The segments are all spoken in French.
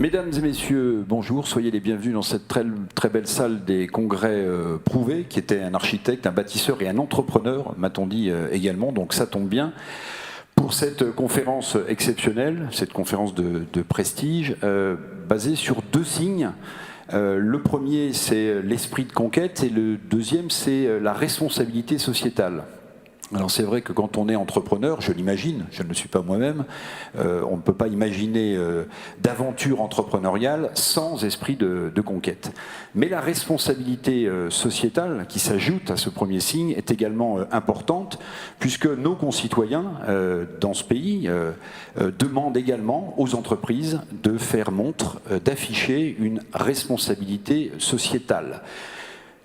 Mesdames et messieurs, bonjour, soyez les bienvenus dans cette très belle salle des congrès Prouvé, qui était un architecte, un bâtisseur et un entrepreneur, m'a-t-on dit également, donc ça tombe bien. Pour cette conférence exceptionnelle, cette conférence de prestige, basée sur deux signes. Le premier, c'est l'esprit de conquête, et le deuxième, c'est la responsabilité sociétale. Alors c'est vrai que quand on est entrepreneur, je l'imagine, je ne le suis pas moi-même, on ne peut pas imaginer d'aventure entrepreneuriale sans esprit de conquête. Mais la responsabilité sociétale qui s'ajoute à ce premier signe est également importante, puisque nos concitoyens dans ce pays demandent également aux entreprises de faire montre, d'afficher une responsabilité sociétale.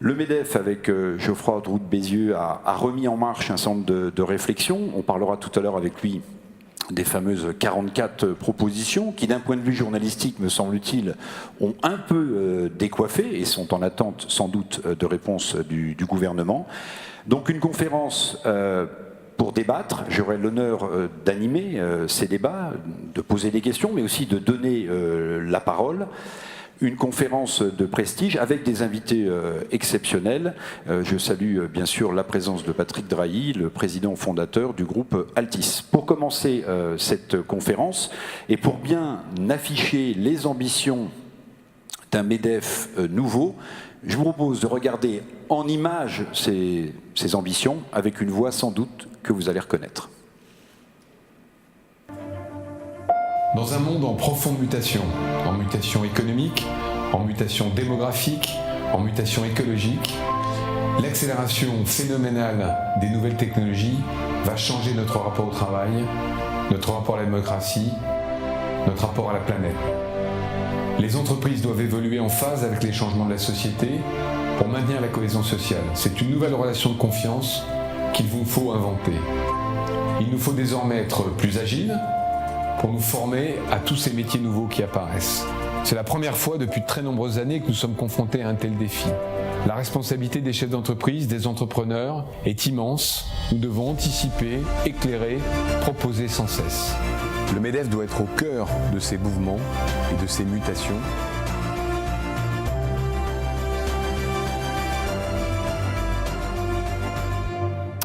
Le MEDEF, avec Geoffroy Drouet de Bézieux, a remis en marche un certain nombre de réflexions. On parlera tout à l'heure avec lui des fameuses 44 propositions qui, d'un point de vue journalistique, me semble-t-il, ont un peu décoiffé et sont en attente sans doute de réponse du gouvernement. Donc une conférence pour débattre. J'aurai l'honneur d'animer ces débats, de poser des questions, mais aussi de donner la parole. Une conférence de prestige avec des invités exceptionnels. Je salue bien sûr la présence de Patrick Drahi, le président fondateur du groupe Altis. Pour commencer cette conférence et pour bien afficher les ambitions d'un MEDEF nouveau, je vous propose de regarder en images ces ambitions avec une voix sans doute que vous allez reconnaître. Dans un monde en profonde mutation économique, en mutation démographique, en mutation écologique, l'accélération phénoménale des nouvelles technologies va changer notre rapport au travail, notre rapport à la démocratie, notre rapport à la planète. Les entreprises doivent évoluer en phase avec les changements de la société pour maintenir la cohésion sociale. C'est une nouvelle relation de confiance qu'il vous faut inventer. Il nous faut désormais être plus agiles, pour nous former à tous ces métiers nouveaux qui apparaissent. C'est la première fois depuis de très nombreuses années que nous sommes confrontés à un tel défi. La responsabilité des chefs d'entreprise, des entrepreneurs, est immense. Nous devons anticiper, éclairer, proposer sans cesse. Le MEDEF doit être au cœur de ces mouvements et de ces mutations.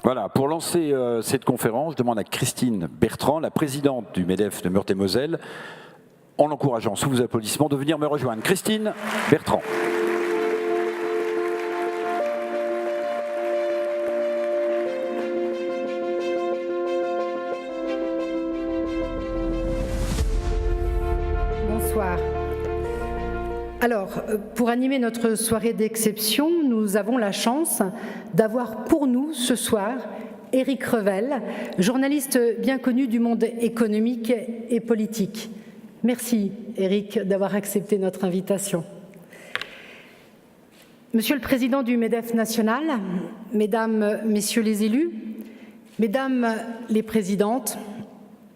Voilà, pour lancer cette conférence, je demande à Christine Bertrand, la présidente du MEDEF de Meurthe-et-Moselle, en l'encourageant sous vos applaudissements, de venir me rejoindre. Christine Bertrand. Bonsoir. Alors, pour animer notre soirée d'exception, nous avons la chance d'avoir pour nous ce soir Éric Revel, journaliste bien connu du monde économique et politique. Merci Éric d'avoir accepté notre invitation. Monsieur le Président du MEDEF national, Mesdames, Messieurs les élus, Mesdames les Présidentes,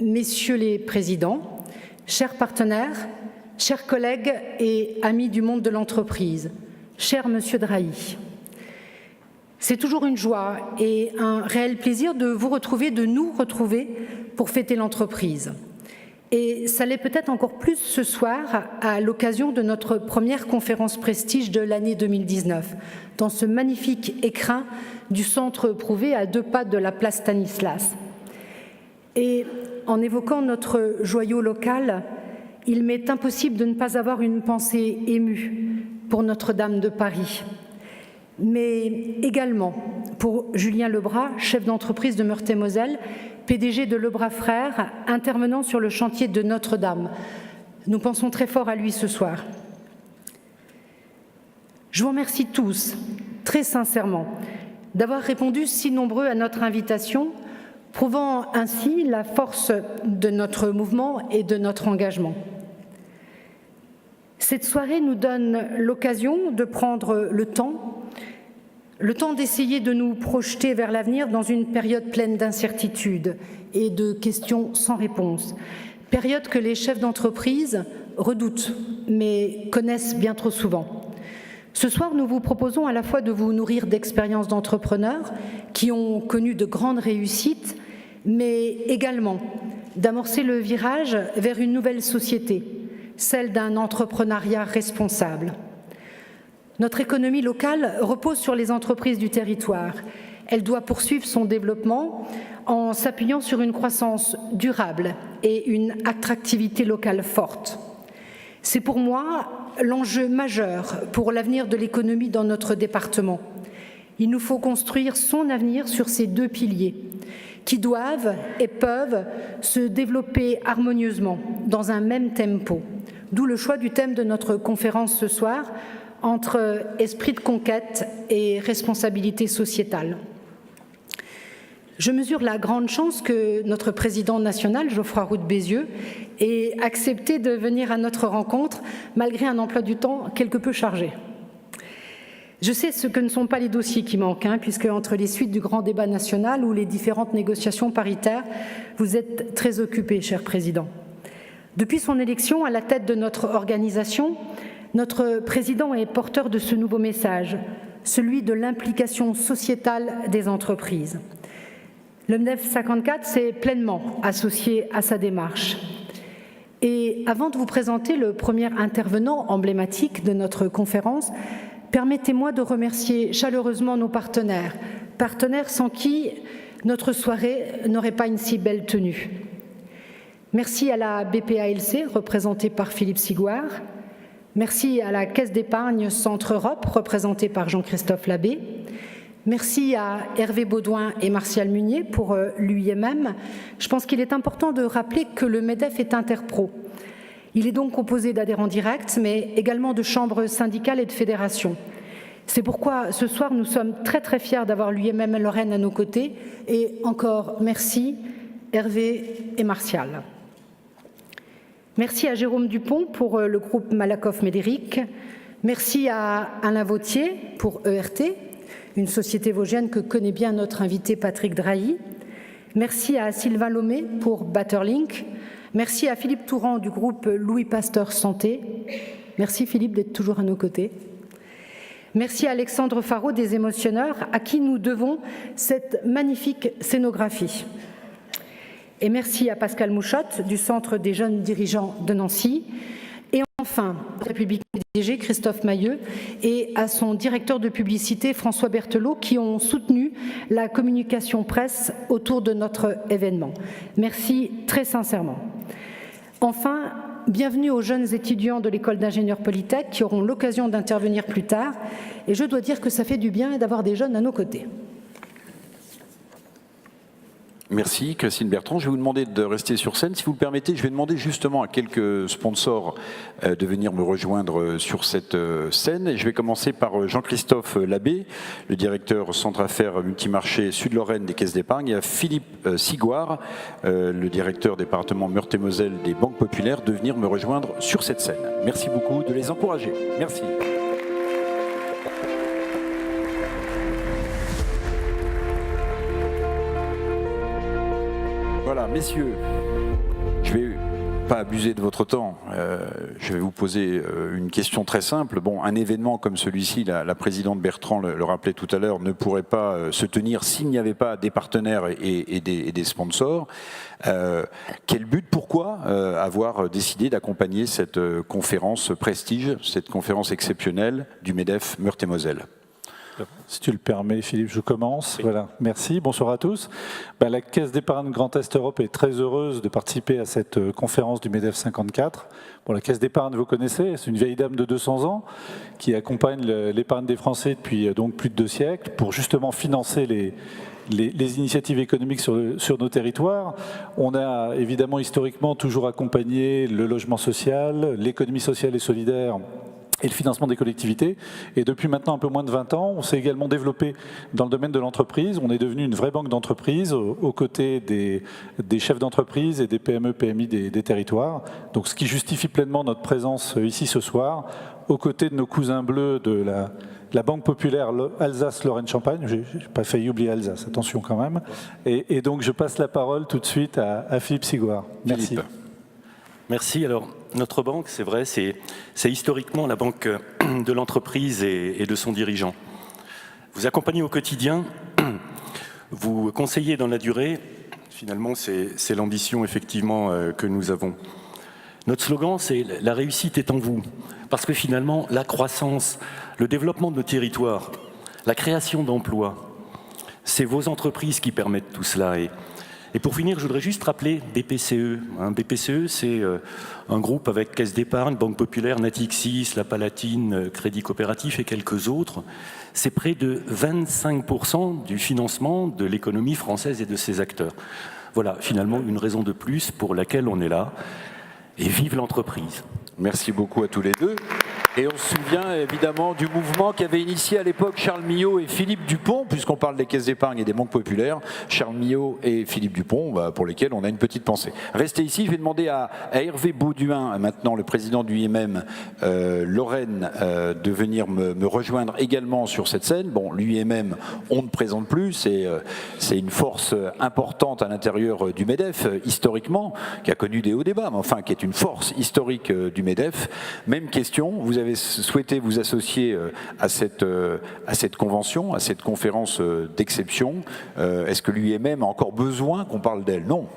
Messieurs les Présidents, chers partenaires, chers collègues et amis du monde de l'entreprise, cher Monsieur Drahi, c'est toujours une joie et un réel plaisir de vous retrouver, de nous retrouver pour fêter l'entreprise. Et ça l'est peut-être encore plus ce soir à l'occasion de notre première conférence prestige de l'année 2019, dans ce magnifique écrin du Centre Prouvé à 2 pas de la place Stanislas. Et en évoquant notre joyau local, il m'est impossible de ne pas avoir une pensée émue pour Notre-Dame de Paris, mais également pour Julien Lebras, chef d'entreprise de Meurthe-et-Moselle, PDG de Lebras Frères, intervenant sur le chantier de Notre-Dame. Nous pensons très fort à lui ce soir. Je vous remercie tous, très sincèrement, d'avoir répondu si nombreux à notre invitation, prouvant ainsi la force de notre mouvement et de notre engagement. Cette soirée nous donne l'occasion de prendre le temps d'essayer de nous projeter vers l'avenir dans une période pleine d'incertitudes et de questions sans réponse, période que les chefs d'entreprise redoutent, mais connaissent bien trop souvent. Ce soir, nous vous proposons à la fois de vous nourrir d'expériences d'entrepreneurs qui ont connu de grandes réussites, mais également d'amorcer le virage vers une nouvelle société, celle d'un entrepreneuriat responsable. Notre économie locale repose sur les entreprises du territoire. Elle doit poursuivre son développement en s'appuyant sur une croissance durable et une attractivité locale forte. C'est pour moi l'enjeu majeur pour l'avenir de l'économie dans notre département. Il nous faut construire son avenir sur ces deux piliers qui doivent et peuvent se développer harmonieusement dans un même tempo. D'où le choix du thème de notre conférence ce soir, entre esprit de conquête et responsabilité sociétale. Je mesure la grande chance que notre président national, Geoffroy Roux de Bézieux, ait accepté de venir à notre rencontre malgré un emploi du temps quelque peu chargé. Je sais ce que ne sont pas les dossiers qui manquent, puisque entre les suites du grand débat national ou les différentes négociations paritaires, vous êtes très occupé, cher président. Depuis son élection à la tête de notre organisation, notre président est porteur de ce nouveau message, celui de l'implication sociétale des entreprises. Le MEDEF 54 s'est pleinement associé à sa démarche. Et avant de vous présenter le premier intervenant emblématique de notre conférence, permettez-moi de remercier chaleureusement nos partenaires sans qui notre soirée n'aurait pas une si belle tenue. Merci à la BPALC, représentée par Philippe Sigouard. Merci à la Caisse d'épargne Centre Europe, représentée par Jean-Christophe Labbé. Merci à Hervé Baudouin et Martial Munier pour l'UIMM. Je pense qu'il est important de rappeler que le MEDEF est interpro. Il est donc composé d'adhérents directs, mais également de chambres syndicales et de fédérations. C'est pourquoi ce soir, nous sommes très fiers d'avoir l'UIMM Lorraine à nos côtés. Et encore merci, Hervé et Martial. Merci à Jérôme Dupont pour le groupe Malakoff-Médéric. Merci à Alain Vautier pour ERT, une société vosgienne que connaît bien notre invité Patrick Drahi. Merci à Sylvain Lomé pour Batterlink. Merci à Philippe Touran du groupe Louis Pasteur Santé. Merci Philippe d'être toujours à nos côtés. Merci à Alexandre Faro des Émotionneurs, à qui nous devons cette magnifique scénographie. Et merci à Pascal Mouchotte du Centre des jeunes dirigeants de Nancy. Et enfin, République PDG, Christophe Mailleux, et à son directeur de publicité, François Berthelot, qui ont soutenu la communication presse autour de notre événement. Merci très sincèrement. Enfin, bienvenue aux jeunes étudiants de l'école d'ingénieurs Polytech qui auront l'occasion d'intervenir plus tard. Et je dois dire que ça fait du bien d'avoir des jeunes à nos côtés. Merci Christine Bertrand. Je vais vous demander de rester sur scène. Si vous le permettez, je vais demander justement à quelques sponsors de venir me rejoindre sur cette scène. Et je vais commencer par Jean-Christophe Labbé, le directeur Centre Affaires Multimarché Sud-Lorraine des Caisses d'Épargne, et à Philippe Sigouard, le directeur département Meurthe-et-Moselle des Banques Populaires, de venir me rejoindre sur cette scène. Merci beaucoup de les encourager. Merci. Voilà, messieurs, je ne vais pas abuser de votre temps. Je vais vous poser une question très simple. Bon, un événement comme celui-ci, la présidente Bertrand le rappelait tout à l'heure, ne pourrait pas se tenir s'il n'y avait pas des partenaires et des sponsors. Quel but, pourquoi avoir décidé d'accompagner cette conférence prestige, cette conférence exceptionnelle du MEDEF Meurthe-et-Moselle ? Si tu le permets, Philippe, je commence. Oui. Voilà, merci. Bonsoir à tous. La Caisse d'épargne Grand Est Europe est très heureuse de participer à cette conférence du MEDEF 54. Bon, la Caisse d'épargne, vous connaissez, c'est une vieille dame de 200 ans qui accompagne l'épargne des Français depuis donc plus de 2 siècles pour justement financer les initiatives économiques sur nos territoires. On a évidemment historiquement toujours accompagné le logement social, l'économie sociale et solidaire et le financement des collectivités. Et depuis maintenant un peu moins de 20 ans, on s'est également développé dans le domaine de l'entreprise. On est devenu une vraie banque d'entreprise aux côtés des chefs d'entreprise et des PME, PMI des territoires. Donc ce qui justifie pleinement notre présence ici ce soir, aux côtés de nos cousins bleus de la Banque Populaire Alsace-Lorraine-Champagne. J'ai pas failli oublier Alsace, attention quand même. Et donc je passe la parole tout de suite à Philippe Sigouard. Merci. Philippe. Merci. Alors, notre banque, c'est vrai, c'est historiquement la banque de l'entreprise et de son dirigeant. Vous accompagnez au quotidien, vous conseillez dans la durée. Finalement, c'est l'ambition, effectivement, que nous avons. Notre slogan, c'est « La réussite est en vous ». Parce que finalement, la croissance, le développement de nos territoires, la création d'emplois, c'est vos entreprises qui permettent tout cela. Et pour finir, je voudrais juste rappeler BPCE. BPCE, c'est un groupe avec Caisse d'épargne, Banque Populaire, Natixis, La Palatine, Crédit Coopératif et quelques autres. C'est près de 25% du financement de l'économie française et de ses acteurs. Voilà, finalement, une raison de plus pour laquelle on est là. Et vive l'entreprise. Merci beaucoup à tous les deux. Et on se souvient évidemment du mouvement qu'avaient initié à l'époque Charles Millot et Philippe Dupont, puisqu'on parle des caisses d'épargne et des banques populaires, Charles Millot et Philippe Dupont, pour lesquels on a une petite pensée. Restez ici, je vais demander à Hervé Bauduin, maintenant le président du IMM Lorraine, de venir me rejoindre également sur cette scène. Bon, l'UIMM, on ne présente plus, c'est une force importante à l'intérieur du MEDEF, historiquement, qui a connu des hauts débats, mais enfin qui est une force historique du MEDEF. Même question, vous avez souhaité vous associer à cette convention, à cette conférence d'exception. Est-ce que l'UIMM a encore besoin qu'on parle d'elle? Non.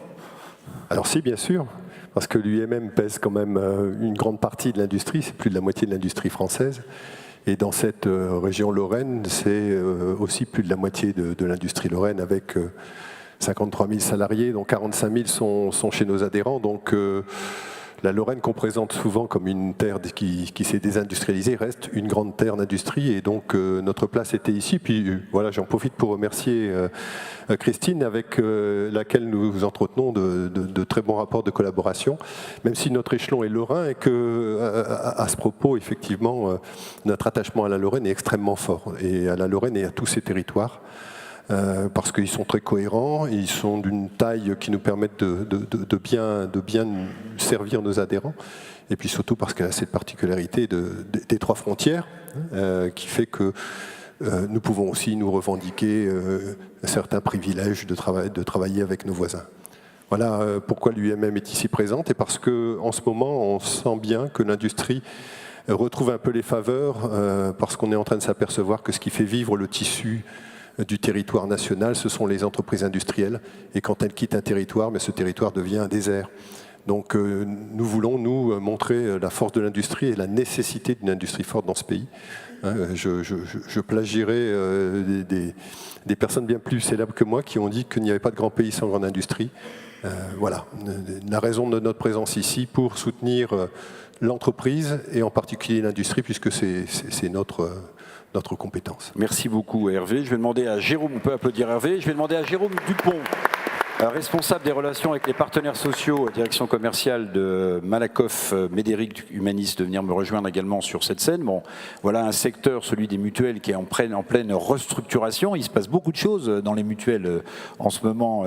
Alors si, bien sûr, parce que l'UIMM pèse quand même une grande partie de l'industrie, c'est plus de la moitié de l'industrie française. Et dans cette région Lorraine, c'est aussi plus de la moitié de l'industrie lorraine, avec 53 000 salariés, dont 45 000 sont chez nos adhérents. Donc la Lorraine, qu'on présente souvent comme une terre qui s'est désindustrialisée, reste une grande terre d'industrie, et donc notre place était ici. Puis voilà, j'en profite pour remercier Christine, avec laquelle nous entretenons de très bons rapports de collaboration, même si notre échelon est lorrain, et que à ce propos, effectivement, notre attachement à la Lorraine est extrêmement fort, et à la Lorraine et à tous ces territoires. Parce qu'ils sont très cohérents, ils sont d'une taille qui nous permettent de bien servir nos adhérents, et puis surtout parce qu'elle a cette particularité des trois frontières, qui fait que nous pouvons aussi nous revendiquer certains privilèges de travailler avec nos voisins. Voilà pourquoi l'UIMM est ici présente, et parce qu'en ce moment, on sent bien que l'industrie retrouve un peu les faveurs, parce qu'on est en train de s'apercevoir que ce qui fait vivre le tissu du territoire national, ce sont les entreprises industrielles, et quand elles quittent un territoire, mais ce territoire devient un désert. Donc nous voulons, nous, montrer la force de l'industrie et la nécessité d'une industrie forte dans ce pays. Je plagierai des personnes bien plus célèbres que moi qui ont dit qu'il n'y avait pas de grand pays sans grande industrie. Voilà, la raison de notre présence ici pour soutenir l'entreprise, et en particulier l'industrie, puisque c'est notre compétence. Merci beaucoup Hervé. Je vais demander à Jérôme, on peut applaudir Hervé, je vais demander à Jérôme Dupont, responsable des relations avec les partenaires sociaux, direction commerciale de Malakoff Médéric Humanis, de venir me rejoindre également sur cette scène. Bon, voilà un secteur, celui des mutuelles, qui est en pleine restructuration. Il se passe beaucoup de choses dans les mutuelles en ce moment,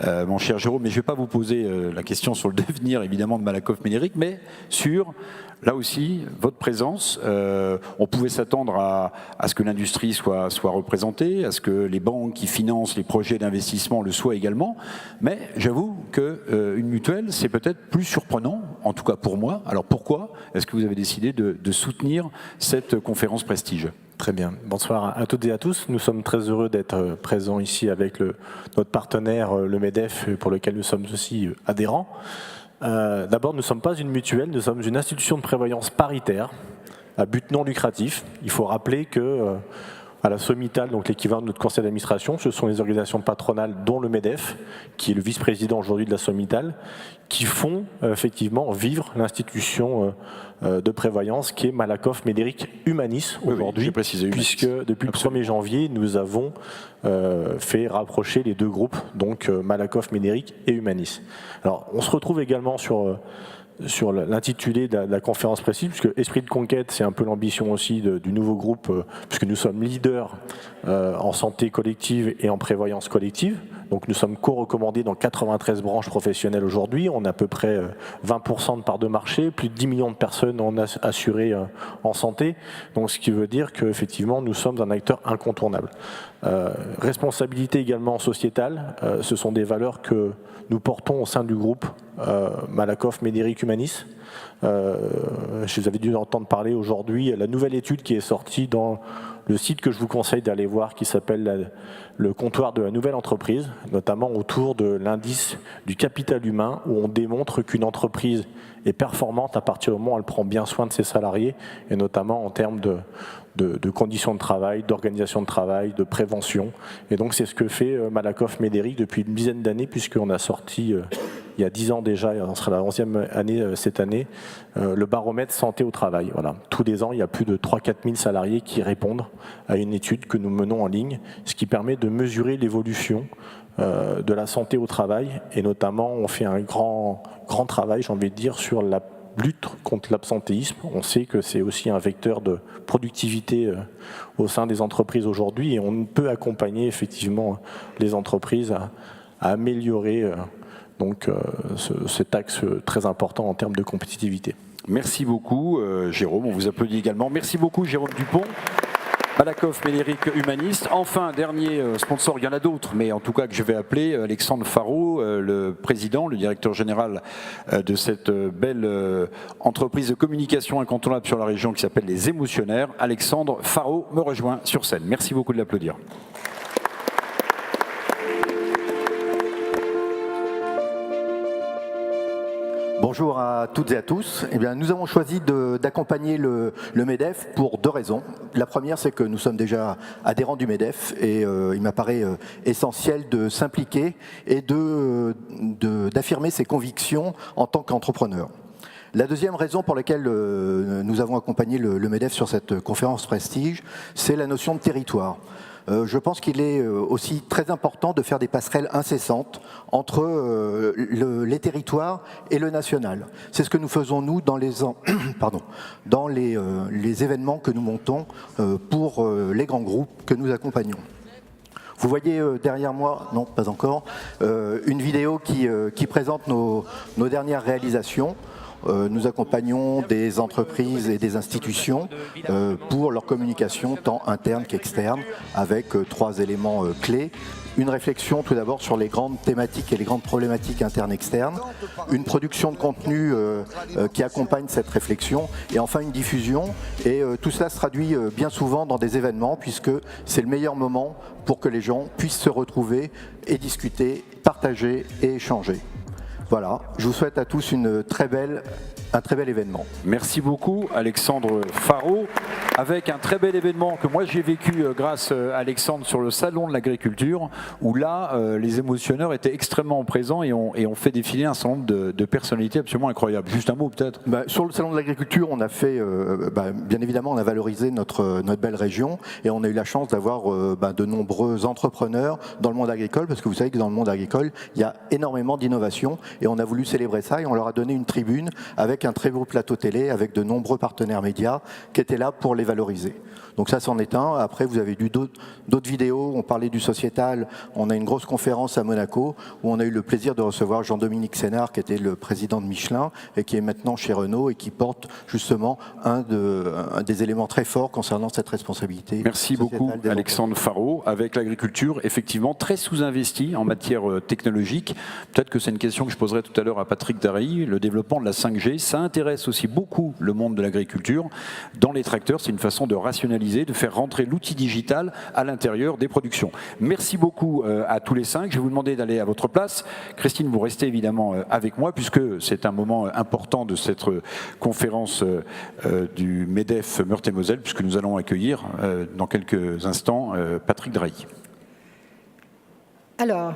mon cher Jérôme, mais je ne vais pas vous poser la question sur le devenir évidemment de Malakoff Médéric, mais sur là aussi, votre présence, on pouvait s'attendre à ce que l'industrie soit représentée, à ce que les banques qui financent les projets d'investissement le soient également, mais j'avoue qu'une mutuelle, c'est peut-être plus surprenant, en tout cas pour moi. Alors pourquoi est-ce que vous avez décidé de soutenir cette conférence Prestige ? Très bien. Bonsoir à toutes et à tous. Nous sommes très heureux d'être présents ici avec notre partenaire, le MEDEF, pour lequel nous sommes aussi adhérents. D'abord, nous ne sommes pas une mutuelle, nous sommes une institution de prévoyance paritaire à but non lucratif. Il faut rappeler que à la Somital, donc l'équivalent de notre conseil d'administration, ce sont les organisations patronales, dont le MEDEF, qui est le vice-président aujourd'hui de la Somital, qui font effectivement vivre l'institution de prévoyance qui est Malakoff Médéric Humanis aujourd'hui, puisque depuis le 1er janvier, nous avons fait rapprocher les deux groupes, donc Malakoff Médéric et Humanis. Alors, on se retrouve également sur l'intitulé de la conférence Prestige, puisque Esprit de conquête, c'est un peu l'ambition aussi du nouveau groupe, puisque nous sommes leaders en santé collective et en prévoyance collective. Donc nous sommes co-recommandés dans 93 branches professionnelles aujourd'hui. On a à peu près 20% de part de marché, plus de 10 millions de personnes assurées en santé. Donc ce qui veut dire qu'effectivement, nous sommes un acteur incontournable. Responsabilité également sociétale, ce sont des valeurs que nous portons au sein du groupe Malakoff Médéric Humanis. Je vous avais dû entendre parler aujourd'hui, la nouvelle étude qui est sortie dans le site que je vous conseille d'aller voir qui s'appelle le comptoir de la nouvelle entreprise, notamment autour de l'indice du capital humain, où on démontre qu'une entreprise est performante à partir du moment où elle prend bien soin de ses salariés, et notamment en termes de conditions de travail, d'organisation de travail, de prévention. Et donc c'est ce que fait Malakoff Médéric depuis une dizaine d'années, puisqu'on a sorti il y a 10 ans déjà, on sera la 11e année cette année, le baromètre santé au travail. Voilà. Tous les ans, il y a plus de 3-4 000 salariés qui répondent à une étude que nous menons en ligne, ce qui permet de mesurer l'évolution de la santé au travail, et notamment on fait un grand travail, j'ai envie de dire, sur la lutte contre l'absentéisme. On sait que c'est aussi un vecteur de productivité au sein des entreprises aujourd'hui, et on peut accompagner effectivement les entreprises à améliorer cet axe très important en termes de compétitivité. Merci beaucoup Jérôme, on vous applaudit également. Merci beaucoup Jérôme Dupont. Malakoff Médéric, humaniste. Enfin, dernier sponsor, il y en a d'autres, mais en tout cas que je vais appeler Alexandre Faraud, le président, le directeur général de cette belle entreprise de communication incontournable sur la région qui s'appelle Les Émotionnaires. Alexandre Faraud me rejoint sur scène. Merci beaucoup de l'applaudir. Bonjour à toutes et à tous. Eh bien, nous avons choisi d'accompagner le MEDEF pour 2 raisons. La première, c'est que nous sommes déjà adhérents du MEDEF et il m'apparaît essentiel de s'impliquer et d'affirmer ses convictions en tant qu'entrepreneur. La deuxième raison pour laquelle nous avons accompagné le MEDEF sur cette conférence Prestige, c'est la notion de territoire. Je pense qu'il est aussi très important de faire des passerelles incessantes entre les territoires et le national. C'est ce que nous faisons, nous, dans les événements que nous montons pour les grands groupes que nous accompagnons. Vous voyez derrière moi, non, pas encore, une vidéo qui présente nos dernières réalisations. Nous accompagnons des entreprises et des institutions pour leur communication tant interne qu'externe, avec 3 éléments clés. Une réflexion tout d'abord sur les grandes thématiques et les grandes problématiques internes-externes, une production de contenu qui accompagne cette réflexion, et enfin une diffusion. Et tout cela se traduit bien souvent dans des événements, puisque c'est le meilleur moment pour que les gens puissent se retrouver et discuter, partager et échanger. Voilà, je vous souhaite à tous un très bel événement. Merci beaucoup Alexandre Faraud, avec un très bel événement que moi j'ai vécu grâce à Alexandre sur le salon de l'agriculture, où là les émotionneurs étaient extrêmement présents et ont fait défiler un certain nombre de personnalités absolument incroyables. Juste un mot peut-être. Sur le salon de l'agriculture, on a fait, bien évidemment, on a valorisé notre belle région, et on a eu la chance d'avoir de nombreux entrepreneurs dans le monde agricole, parce que vous savez que dans le monde agricole, il y a énormément d'innovation, et on a voulu célébrer ça, et on leur a donné une tribune avec un très beau plateau télé, avec de nombreux partenaires médias qui étaient là pour les valoriser. Donc ça, c'en est un. Après, vous avez vu d'autres vidéos. On parlait du sociétal. On a une grosse conférence à Monaco où on a eu le plaisir de recevoir Jean-Dominique Sénard, qui était le président de Michelin et qui est maintenant chez Renault et qui porte justement un des éléments très forts concernant cette responsabilité. Merci beaucoup Alexandre Faraud. Avec l'agriculture, effectivement, très sous-investie en matière technologique. Peut-être que c'est une question que je poserai tout à l'heure à Patrick Drahi. Le développement de la 5G, ça intéresse aussi beaucoup le monde de l'agriculture. Dans les tracteurs, c'est une façon de rationaliser, de faire rentrer l'outil digital à l'intérieur des productions. Merci beaucoup à tous les 5. Je vais vous demander d'aller à votre place. Christine, vous restez évidemment avec moi, puisque c'est un moment important de cette conférence du MEDEF Meurthe-et-Moselle, puisque nous allons accueillir dans quelques instants Patrick Drahi. Alors,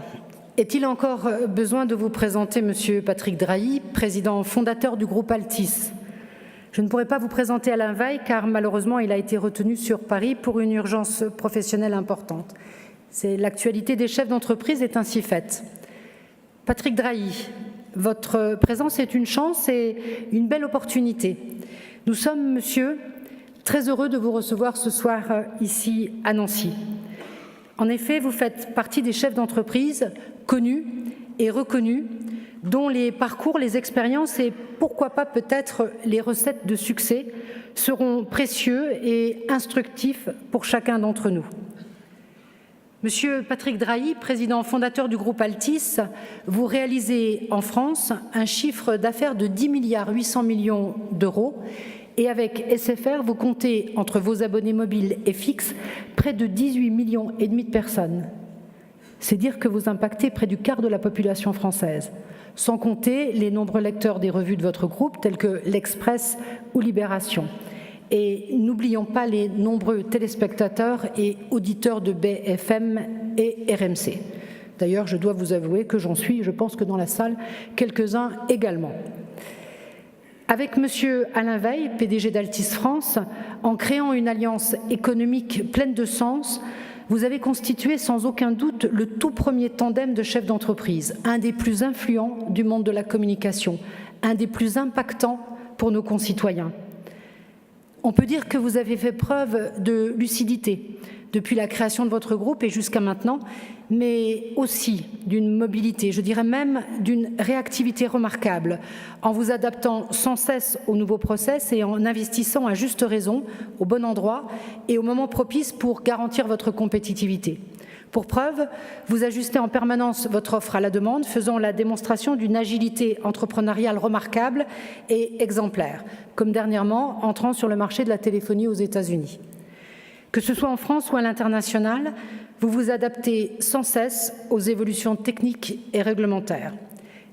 est-il encore besoin de vous présenter Monsieur Patrick Drahi, président fondateur du groupe Altis ? Je ne pourrai pas vous présenter Alain Weill, car malheureusement il a été retenu sur Paris pour une urgence professionnelle importante. L'actualité des chefs d'entreprise est ainsi faite. Patrick Drahi, votre présence est une chance et une belle opportunité. Nous sommes, monsieur, très heureux de vous recevoir ce soir ici à Nancy. En effet, vous faites partie des chefs d'entreprise connus et reconnus, dont les parcours, les expériences et pourquoi pas peut-être les recettes de succès seront précieux et instructifs pour chacun d'entre nous. Monsieur Patrick Drahi, président fondateur du groupe Altis, vous réalisez en France un chiffre d'affaires de 10,8 milliards d'euros Et avec SFR, vous comptez, entre vos abonnés mobiles et fixes, près de 18,5 millions de personnes. C'est dire que vous impactez près du quart de la population française, sans compter les nombreux lecteurs des revues de votre groupe, tels que l'Express ou Libération. Et n'oublions pas les nombreux téléspectateurs et auditeurs de BFM et RMC. D'ailleurs, je dois vous avouer que j'en suis, je pense que dans la salle, quelques-uns également. Avec M. Alain Weill, PDG d'Altis France, en créant une alliance économique pleine de sens, vous avez constitué sans aucun doute le tout premier tandem de chefs d'entreprise, un des plus influents du monde de la communication, un des plus impactants pour nos concitoyens. On peut dire que vous avez fait preuve de lucidité depuis la création de votre groupe et jusqu'à maintenant, mais aussi d'une mobilité, je dirais même d'une réactivité remarquable, en vous adaptant sans cesse aux nouveaux process et en investissant à juste raison, au bon endroit et au moment propice pour garantir votre compétitivité. Pour preuve, vous ajustez en permanence votre offre à la demande, faisant la démonstration d'une agilité entrepreneuriale remarquable et exemplaire, comme dernièrement entrant sur le marché de la téléphonie aux États-Unis. Que ce soit en France ou à l'international, vous vous adaptez sans cesse aux évolutions techniques et réglementaires.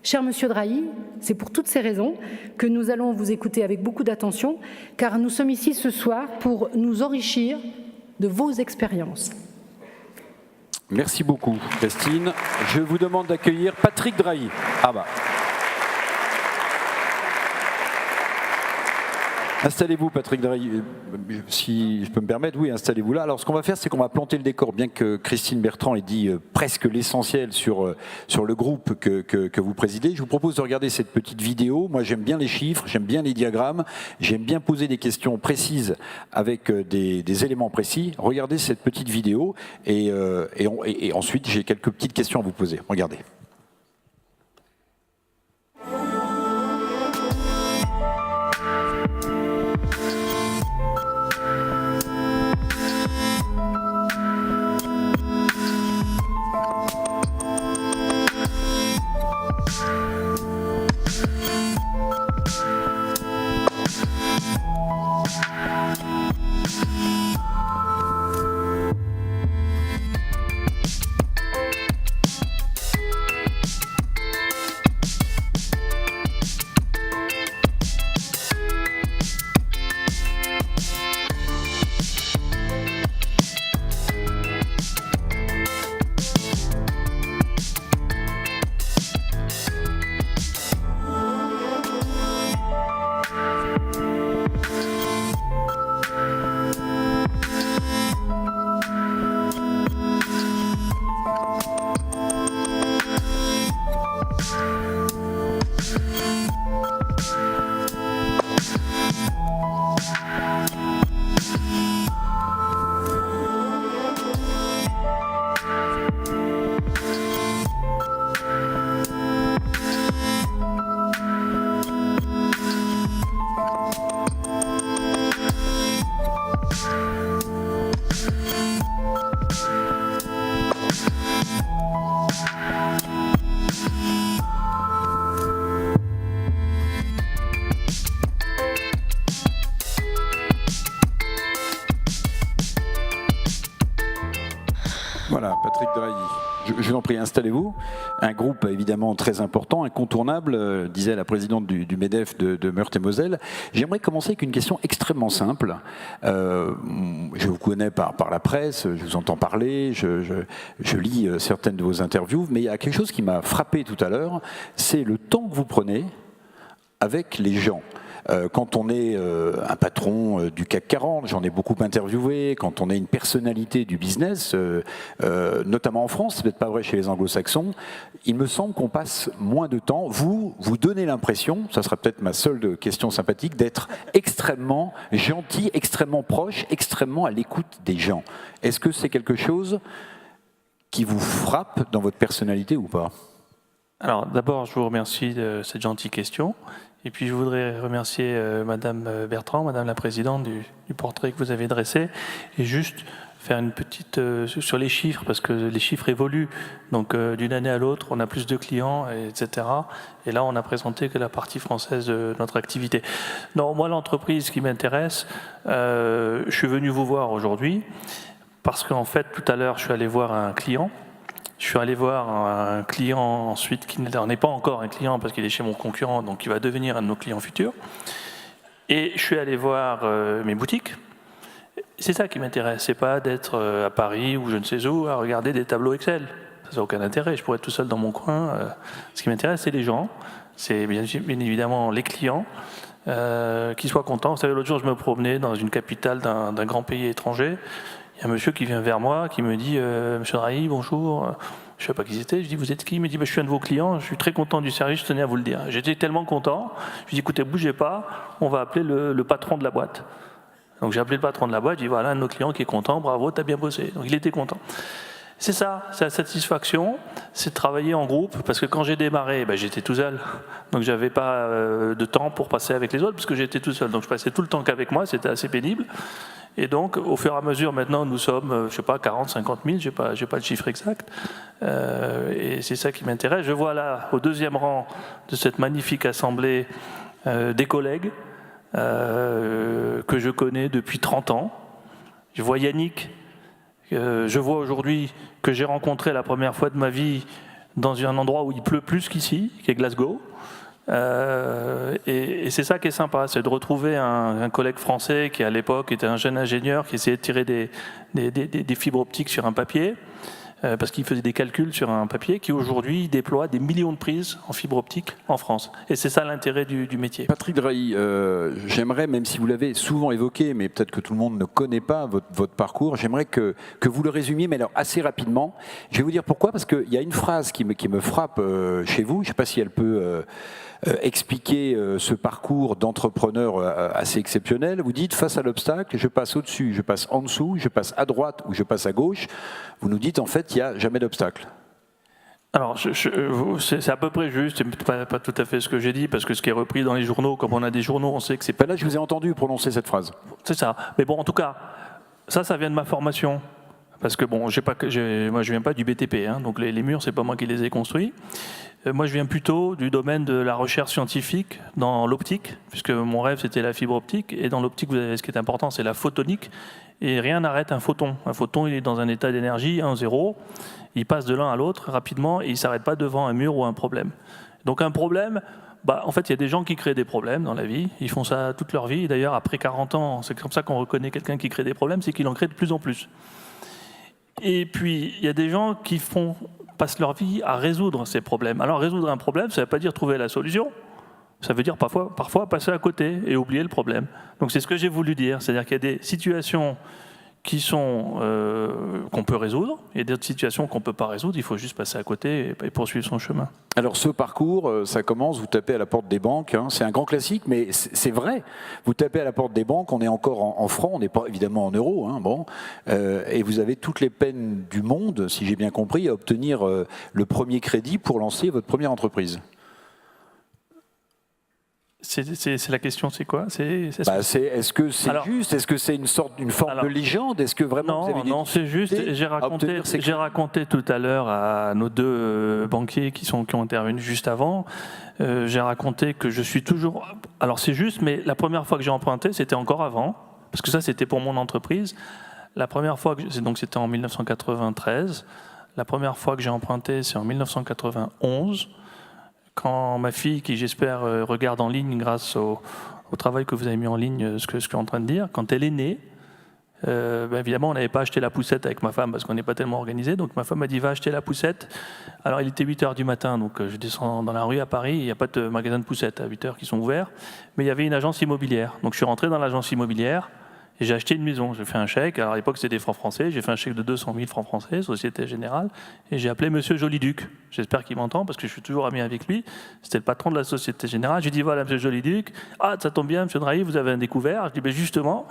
Cher Monsieur Drahi, c'est pour toutes ces raisons que nous allons vous écouter avec beaucoup d'attention, car nous sommes ici ce soir pour nous enrichir de vos expériences. Merci beaucoup, Christine. Je vous demande d'accueillir Patrick Drahi. Ah bah. Installez-vous, Patrick Drahi, si je peux me permettre. Oui, installez-vous là. Alors, ce qu'on va faire, c'est qu'on va planter le décor, bien que Christine Bertrand ait dit presque l'essentiel sur le groupe que vous présidez. Je vous propose de regarder cette petite vidéo. Moi, j'aime bien les chiffres, j'aime bien les diagrammes, j'aime bien poser des questions précises avec des éléments précis. Regardez cette petite vidéo et ensuite, j'ai quelques petites questions à vous poser. Regardez. Voilà, Patrick Drahi. Je vous en prie, installez-vous. Un groupe évidemment très important, incontournable, disait la présidente du MEDEF de Meurthe-et-Moselle. J'aimerais commencer avec une question extrêmement simple. Je vous connais par la presse, je vous entends parler, je lis certaines de vos interviews, mais il y a quelque chose qui m'a frappé tout à l'heure, c'est le temps que vous prenez avec les gens. Quand on est un patron du CAC 40, j'en ai beaucoup interviewé, quand on est une personnalité du business, notamment en France, c'est peut-être pas vrai chez les anglo-saxons, il me semble qu'on passe moins de temps. Vous donnez l'impression, ça sera peut-être ma seule question sympathique, d'être extrêmement gentil, extrêmement proche, extrêmement à l'écoute des gens. Est-ce que c'est quelque chose qui vous frappe dans votre personnalité ou pas ? Alors d'abord, je vous remercie de cette gentille question. Et puis je voudrais remercier Madame Bertrand, Madame la Présidente, du portrait que vous avez dressé, et juste faire une petite sur les chiffres, parce que les chiffres évoluent. Donc d'une année à l'autre, on a plus de clients, etc. Et là, on a présenté que la partie française de notre activité. Non, moi, l'entreprise qui m'intéresse, je suis venu vous voir aujourd'hui parce qu'en fait, tout à l'heure, je suis allé voir un client. Je suis allé voir un client ensuite qui n'est pas encore un client parce qu'il est chez mon concurrent, donc il va devenir un de nos clients futurs. Et je suis allé voir mes boutiques. C'est ça qui m'intéresse, c'est pas d'être à Paris ou je ne sais où à regarder des tableaux Excel. Ça n'a aucun intérêt, je pourrais être tout seul dans mon coin. Ce qui m'intéresse, c'est les gens, c'est bien évidemment les clients, qui soient contents. Vous savez, l'autre jour, je me promenais dans une capitale d'un grand pays étranger. Il y a un monsieur qui vient vers moi, qui me dit « Monsieur Drahi, bonjour ». Je ne sais pas qui c'était. Je dis « Vous êtes qui ?» Il me dit « Je suis un de vos clients, je suis très content du service, je tenais à vous le dire ». J'étais tellement content, je lui dis « Écoutez, bougez pas, on va appeler le patron de la boîte ». Donc j'ai appelé le patron de la boîte, j'ai dit « Voilà, un de nos clients qui est content, bravo, t'as bien bossé ». Donc il était content. C'est ça, c'est la satisfaction, c'est de travailler en groupe, parce que quand j'ai démarré, j'étais tout seul, donc j'avais pas de temps pour passer avec les autres, parce que j'étais tout seul, donc je passais tout le temps qu'avec moi, c'était assez pénible. Et donc, au fur et à mesure, maintenant, nous sommes, je sais pas, 40, 50 000, j'ai pas le chiffre exact, et c'est ça qui m'intéresse. Je vois là, au deuxième rang de cette magnifique assemblée, des collègues que je connais depuis 30 ans. Je vois Yannick, je vois aujourd'hui que j'ai rencontré la première fois de ma vie dans un endroit où il pleut plus qu'ici, qui est Glasgow. Et c'est ça qui est sympa, c'est de retrouver un collègue français qui à l'époque était un jeune ingénieur qui essayait de tirer des fibres optiques sur un papier, parce qu'il faisait des calculs sur un papier, qui aujourd'hui déploie des millions de prises en fibre optique en France. Et c'est ça l'intérêt du métier. Patrick Drahi, j'aimerais, même si vous l'avez souvent évoqué, mais peut-être que tout le monde ne connaît pas votre parcours, j'aimerais que vous le résumiez, mais alors assez rapidement. Je vais vous dire pourquoi, parce qu'il y a une phrase qui me frappe chez vous, je ne sais pas si elle peut expliquer ce parcours d'entrepreneur assez exceptionnel. Vous dites, face à l'obstacle, je passe au-dessus, je passe en dessous, je passe à droite ou je passe à gauche. Vous nous dites, en fait, il n'y a jamais d'obstacle. Alors, c'est à peu près juste, c'est pas tout à fait ce que j'ai dit, parce que ce qui est repris dans les journaux, comme on a des journaux, on sait que c'est pas... Là, je vous ai entendu prononcer cette phrase. C'est ça. Mais bon, en tout cas, ça vient de ma formation. Parce que bon, moi je viens pas du BTP, hein, donc les murs, c'est pas moi qui les ai construits. Moi je viens plutôt du domaine de la recherche scientifique dans l'optique, puisque mon rêve c'était la fibre optique, et dans l'optique, vous avez ce qui est important, c'est la photonique, et rien n'arrête un photon. Un photon, il est dans un état d'énergie 1-0, il passe de l'un à l'autre rapidement, et il ne s'arrête pas devant un mur ou un problème. Donc un problème, en fait, il y a des gens qui créent des problèmes dans la vie, ils font ça toute leur vie, et d'ailleurs après 40 ans, c'est comme ça qu'on reconnaît quelqu'un qui crée des problèmes, c'est qu'il en crée de plus en plus. Et puis, il y a des gens qui passent leur vie à résoudre ces problèmes. Alors, résoudre un problème, ça ne veut pas dire trouver la solution. Ça veut dire parfois passer à côté et oublier le problème. Donc, c'est ce que j'ai voulu dire. C'est-à-dire qu'il y a des situations qu'on peut résoudre, il y a d'autres situations qu'on ne peut pas résoudre, il faut juste passer à côté et poursuivre son chemin. Alors ce parcours, ça commence, vous tapez à la porte des banques, hein, c'est un grand classique, mais c'est vrai. Vous tapez à la porte des banques, on est encore en francs, on n'est pas évidemment en euros, hein, et vous avez toutes les peines du monde, si j'ai bien compris, à obtenir le premier crédit pour lancer votre première entreprise. C'est la question, c'est quoi? Est-ce que c'est juste? Est-ce que c'est une forme de légende? Est-ce que vraiment Non, c'est juste. J'ai raconté tout à l'heure à nos deux banquiers qui ont intervenu juste avant. J'ai raconté que je suis toujours. Alors c'est juste, mais la première fois que j'ai emprunté, c'était encore avant, parce que ça c'était pour mon entreprise. La première fois donc c'était en 1993. La première fois que j'ai emprunté, c'est en 1991. Quand ma fille, qui j'espère regarde en ligne grâce au travail que vous avez mis en ligne, ce que je suis en train de dire, quand elle est née, évidemment on n'avait pas acheté la poussette avec ma femme parce qu'on n'est pas tellement organisé, donc ma femme m'a dit va acheter la poussette. Alors il était 8h du matin, donc je descends dans la rue à Paris, il n'y a pas de magasin de poussettes à 8h qui sont ouverts, mais il y avait une agence immobilière. Donc je suis rentré dans l'agence immobilière et j'ai acheté une maison. J'ai fait un chèque, alors à l'époque c'était des francs français, j'ai fait un chèque de 200 000 francs français, Société Générale, et j'ai appelé Monsieur Joliduc. J'espère qu'il m'entend parce que je suis toujours ami avec lui. C'était le patron de la Société Générale. J'ai dit voilà Monsieur Joliduc, ça tombe bien Monsieur Drahi, vous avez un découvert. Je dis justement,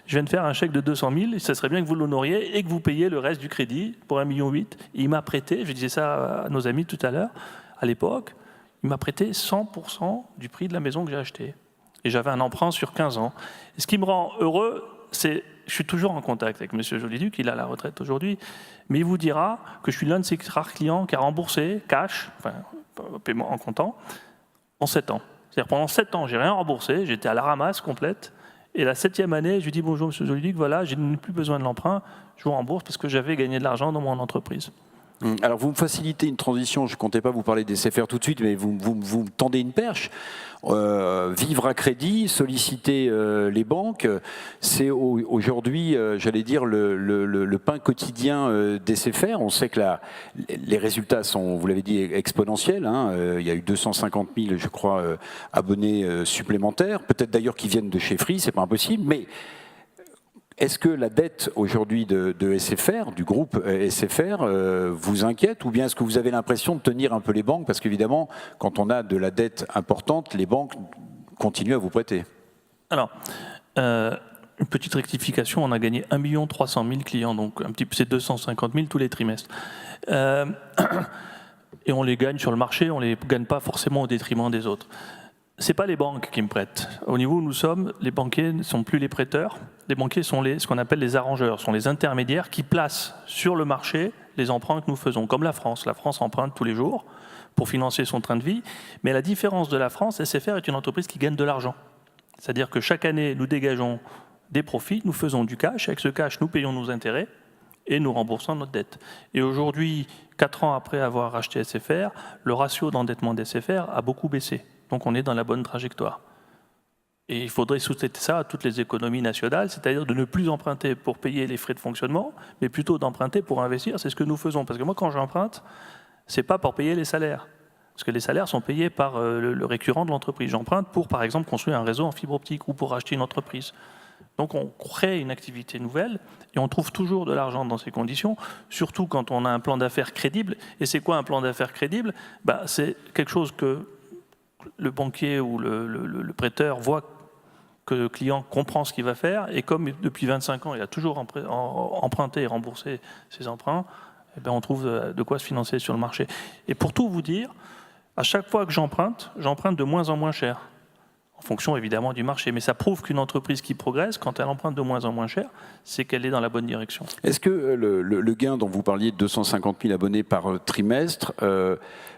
je viens de faire un chèque de 200 000, ça serait bien que vous l'honoriez et que vous payiez le reste du crédit pour 1,8 million. Il m'a prêté, je disais ça à nos amis tout à l'heure, à l'époque, il m'a prêté 100% du prix de la maison que j'ai achetée. Et j'avais un emprunt sur 15 ans. Et ce qui me rend heureux, je suis toujours en contact avec M. Joliduc, il est à la retraite aujourd'hui, mais il vous dira que je suis l'un de ses rares clients qui a remboursé cash, enfin paiement en comptant, en 7 ans. C'est-à-dire pendant 7 ans, j'ai rien remboursé, j'étais à la ramasse complète, et la 7e année, je lui dis bonjour M. Joliduc, voilà, je n'ai plus besoin de l'emprunt, je vous rembourse parce que j'avais gagné de l'argent dans mon entreprise. Alors vous me facilitez une transition, je ne comptais pas vous parler des SFR tout de suite, mais vous me tendez une perche. Vivre à crédit, solliciter les banques, c'est aujourd'hui, j'allais dire, le pain quotidien des SFR. On sait que les résultats sont, vous l'avez dit, exponentiels. Hein. Il y a eu 250 000, je crois, abonnés supplémentaires. Peut-être d'ailleurs qu'ils viennent de chez Free, c'est pas impossible, mais est-ce que la dette aujourd'hui de SFR, du groupe SFR, vous inquiète, ou bien est-ce que vous avez l'impression de tenir un peu les banques? Parce qu'évidemment, quand on a de la dette importante, les banques continuent à vous prêter. Alors, une petite rectification, on a gagné 1 300 000 clients, donc c'est 250 000 tous les trimestres. Et on les gagne sur le marché, on ne les gagne pas forcément au détriment des autres. Ce n'est pas les banques qui me prêtent. Au niveau où nous sommes, les banquiers ne sont plus les prêteurs. Les banquiers sont ce qu'on appelle les arrangeurs, sont les intermédiaires qui placent sur le marché les emprunts que nous faisons, comme la France. La France emprunte tous les jours pour financer son train de vie. Mais la différence de la France, SFR est une entreprise qui gagne de l'argent. C'est-à-dire que chaque année, nous dégageons des profits, nous faisons du cash. Avec ce cash, nous payons nos intérêts et nous remboursons notre dette. Et aujourd'hui, 4 ans après avoir racheté SFR, le ratio d'endettement d'SFR a beaucoup baissé. Donc on est dans la bonne trajectoire. Et il faudrait sous-traiter ça à toutes les économies nationales, c'est-à-dire de ne plus emprunter pour payer les frais de fonctionnement, mais plutôt d'emprunter pour investir. C'est ce que nous faisons. Parce que moi, quand j'emprunte, ce n'est pas pour payer les salaires. Parce que les salaires sont payés par le récurrent de l'entreprise. J'emprunte pour, par exemple, construire un réseau en fibre optique ou pour acheter une entreprise. Donc on crée une activité nouvelle et on trouve toujours de l'argent dans ces conditions, surtout quand on a un plan d'affaires crédible. Et c'est quoi un plan d'affaires crédible? C'est quelque chose que le banquier ou le prêteur voit que le client comprend ce qu'il va faire, et comme depuis 25 ans, il a toujours emprunté et remboursé ses emprunts, on trouve de quoi se financer sur le marché. Et pour tout vous dire, à chaque fois que j'emprunte de moins en moins cher, en fonction évidemment du marché. Mais ça prouve qu'une entreprise qui progresse, quand elle emprunte de moins en moins cher, c'est qu'elle est dans la bonne direction. Est-ce que le gain dont vous parliez de 250 000 abonnés par trimestre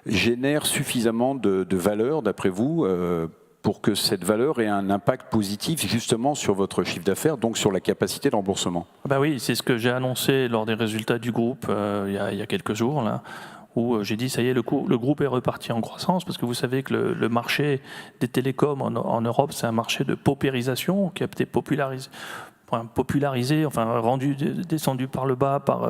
génère suffisamment de valeur, d'après vous, pour que cette valeur ait un impact positif justement sur votre chiffre d'affaires, donc sur la capacité de remboursement? Oui, c'est ce que j'ai annoncé lors des résultats du groupe il y a quelques jours, là, où j'ai dit, ça y est, le groupe est reparti en croissance, parce que vous savez que le marché des télécoms en Europe, c'est un marché de paupérisation qui a été popularisé, descendu par le bas par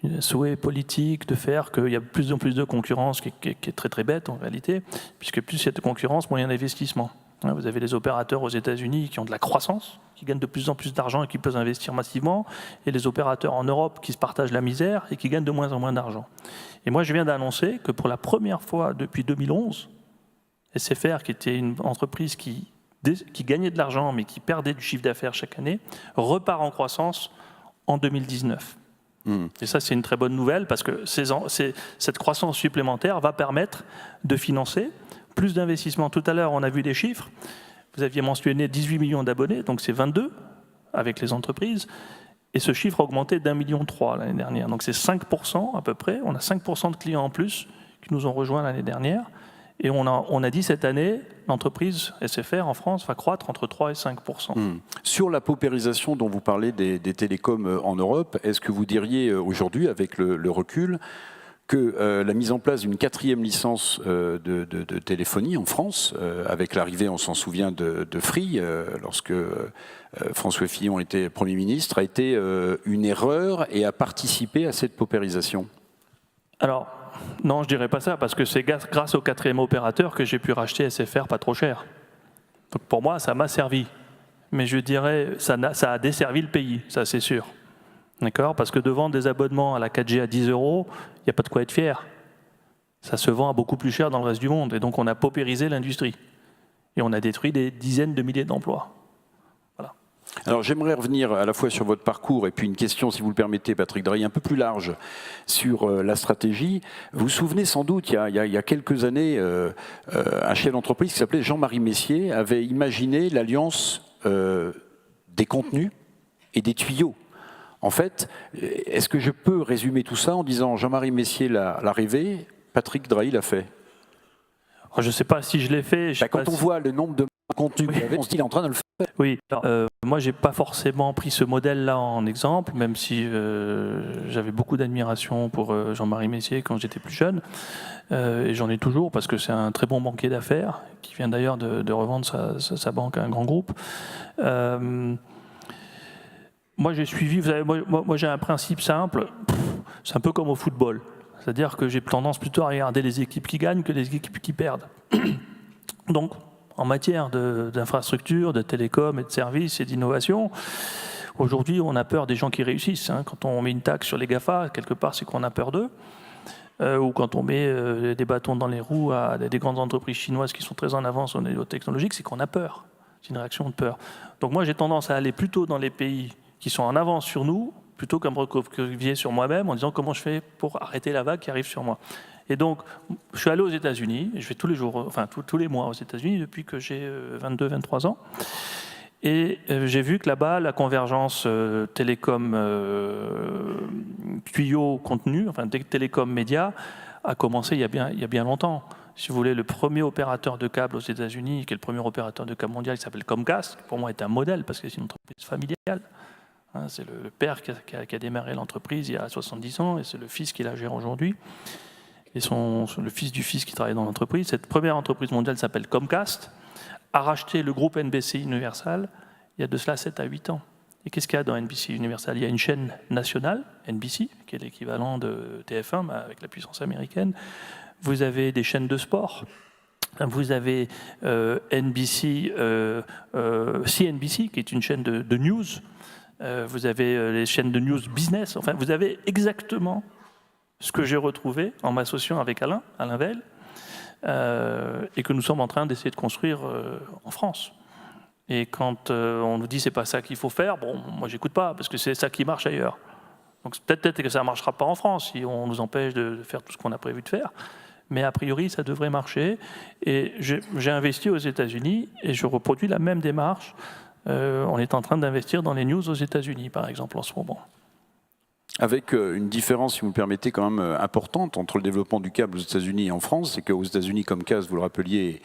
un souhait politique de faire qu'il y a de plus en plus de concurrence, qui est très très bête en réalité, puisque plus il y a de concurrence, moins il y a d'investissement. Vous avez les opérateurs aux États-Unis qui ont de la croissance, qui gagnent de plus en plus d'argent et qui peuvent investir massivement, et les opérateurs en Europe qui se partagent la misère et qui gagnent de moins en moins d'argent. Et moi, je viens d'annoncer que pour la première fois depuis 2011, SFR, qui était une entreprise qui gagnait de l'argent mais qui perdait du chiffre d'affaires chaque année, repart en croissance en 2019. Et ça, c'est une très bonne nouvelle parce que cette croissance supplémentaire va permettre de financer plus d'investissements. Tout à l'heure, on a vu des chiffres. Vous aviez mentionné 18 millions d'abonnés, donc c'est 22 avec les entreprises. Et ce chiffre a augmenté d'1,3 million l'année dernière. Donc c'est 5% à peu près. On a 5% de clients en plus qui nous ont rejoints l'année dernière. Et on a dit cette année, l'entreprise SFR en France va croître entre 3 et 5%. Sur la paupérisation dont vous parlez des télécoms en Europe, est-ce que vous diriez aujourd'hui, avec le recul, que la mise en place d'une 4e licence de téléphonie en France, avec l'arrivée, on s'en souvient, de Free, lorsque François Fillon était Premier ministre, a été une erreur et a participé à cette paupérisation? Alors, non, je ne dirais pas ça, parce que c'est grâce au 4e opérateur que j'ai pu racheter SFR pas trop cher. Donc pour moi, ça m'a servi. Mais je dirais, ça a desservi le pays, ça c'est sûr. D'accord ? Parce que de vendre des abonnements à la 4G à 10 €, il n'y a pas de quoi être fier. Ça se vend à beaucoup plus cher dans le reste du monde. Et donc on a paupérisé l'industrie. Et on a détruit des dizaines de milliers d'emplois. Voilà. Alors j'aimerais revenir à la fois sur votre parcours et puis une question, si vous le permettez, Patrick Drahi, un peu plus large sur la stratégie. Vous vous souvenez sans doute, il y a quelques années, un chef d'entreprise qui s'appelait Jean-Marie Messier avait imaginé l'alliance des contenus et des tuyaux. En fait, est-ce que je peux résumer tout ça en disant Jean-Marie Messier l'a rêvé, Patrick Drahi l'a fait? Je ne sais pas si je l'ai fait. Quand on voit le nombre de contenus que vous avez, on se dit qu'il est en train de le faire. Oui, moi je n'ai pas forcément pris ce modèle-là en exemple, même si j'avais beaucoup d'admiration pour Jean-Marie Messier quand j'étais plus jeune, et j'en ai toujours parce que c'est un très bon banquier d'affaires, qui vient d'ailleurs de revendre sa banque à un grand groupe. Moi j'ai suivi, vous savez, moi j'ai un principe simple, c'est un peu comme au football, c'est-à-dire que j'ai tendance plutôt à regarder les équipes qui gagnent que les équipes qui perdent. Donc, en matière d'infrastructure, de télécom et de services et d'innovation, aujourd'hui, on a peur des gens qui réussissent. Quand on met une taxe sur les GAFA, quelque part, c'est qu'on a peur d'eux. Ou quand on met des bâtons dans les roues à des grandes entreprises chinoises qui sont très en avance au niveau technologique, c'est qu'on a peur. C'est une réaction de peur. Donc moi, j'ai tendance à aller plutôt dans les pays qui sont en avance sur nous, plutôt qu'à me recroqueviller sur moi-même en disant comment je fais pour arrêter la vague qui arrive sur moi. Et donc, je suis allé aux États-Unis, je vais tous les jours, enfin tous les mois aux États-Unis depuis que j'ai 22-23 ans. Et j'ai vu que là-bas, la convergence télécom tuyau contenu, enfin télécom média, a commencé il y a bien longtemps. Si vous voulez, le premier opérateur de câble aux États-Unis, qui est le premier opérateur de câble mondial, qui s'appelle Comcast, qui pour moi est un modèle parce que c'est une entreprise familiale. C'est le père qui a démarré l'entreprise il y a 70 ans et c'est le fils qui la gère aujourd'hui. Et le fils du fils qui travaille dans l'entreprise. Cette première entreprise mondiale s'appelle Comcast, a racheté le groupe NBC Universal il y a de cela 7 à 8 ans. Et qu'est-ce qu'il y a dans NBC Universal? Il y a une chaîne nationale, NBC, qui est l'équivalent de TF1, mais avec la puissance américaine. Vous avez des chaînes de sport. Vous avez NBC, CNBC, qui est une chaîne de news. Vous avez les chaînes de news business. Enfin, vous avez exactement ce que j'ai retrouvé en m'associant avec Alain Veil, et que nous sommes en train d'essayer de construire en France. Et quand on nous dit c'est pas ça qu'il faut faire, bon, moi j'écoute pas, parce que c'est ça qui marche ailleurs. Donc peut-être que ça ne marchera pas en France si on nous empêche de faire tout ce qu'on a prévu de faire, mais a priori ça devrait marcher. Et j'ai investi aux États-Unis et je reproduis la même démarche. On est en train d'investir dans les news aux États-Unis, par exemple, en ce moment. Avec une différence, si vous me permettez, quand même importante entre le développement du câble aux États-Unis et en France, c'est qu'aux États-Unis, Comcast, vous le rappeliez,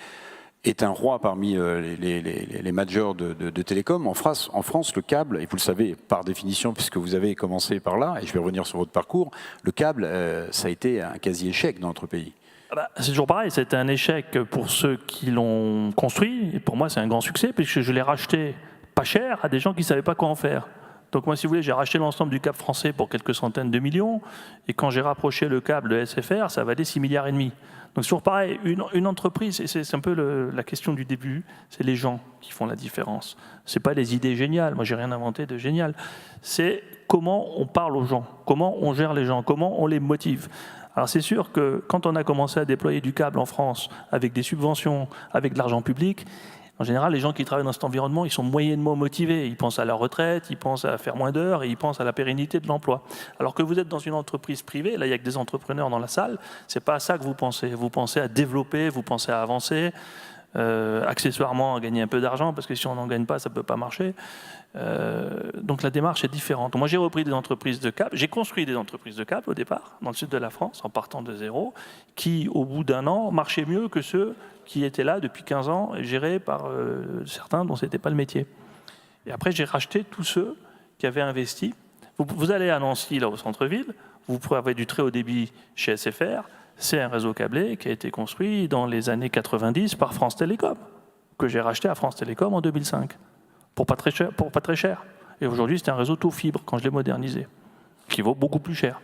est un roi parmi les majors de télécom. En France, le câble, et vous le savez par définition, puisque vous avez commencé par là, et je vais revenir sur votre parcours, le câble, ça a été un quasi-échec dans notre pays. C'est toujours pareil, c'était un échec pour ceux qui l'ont construit, et pour moi c'est un grand succès, puisque je l'ai racheté pas cher à des gens qui ne savaient pas quoi en faire. Donc moi, si vous voulez, j'ai racheté l'ensemble du câble français pour quelques centaines de millions, et quand j'ai rapproché le câble de SFR, ça valait 6,5 milliards. Donc c'est toujours pareil, une entreprise, et c'est un peu la question du début, c'est les gens qui font la différence. C'est pas les idées géniales, moi j'ai rien inventé de génial, c'est comment on parle aux gens, comment on gère les gens, comment on les motive. Alors c'est sûr que quand on a commencé à déployer du câble en France avec des subventions, avec de l'argent public, en général, les gens qui travaillent dans cet environnement, ils sont moyennement motivés. Ils pensent à leur retraite, ils pensent à faire moins d'heures et ils pensent à la pérennité de l'emploi. Alors que vous êtes dans une entreprise privée, là il n'y a que des entrepreneurs dans la salle, c'est pas à ça que vous pensez. Vous pensez à développer, vous pensez à avancer, accessoirement à gagner un peu d'argent, parce que si on n'en gagne pas, ça ne peut pas marcher. Donc la démarche est différente. Moi j'ai repris des entreprises de câble, j'ai construit des entreprises de câble au départ, dans le sud de la France, en partant de zéro, qui au bout d'un an marchaient mieux que ceux qui étaient là depuis 15 ans, gérés par certains dont ce n'était pas le métier. Et après j'ai racheté tous ceux qui avaient investi. Vous allez à Nancy, là au centre-ville, vous pouvez avoir du très haut débit chez SFR, c'est un réseau câblé qui a été construit dans les années 90 par France Télécom, que j'ai racheté à France Télécom en 2005. Pour pas très cher. Et aujourd'hui, c'est un réseau tout fibre, quand je l'ai modernisé, qui vaut beaucoup plus cher.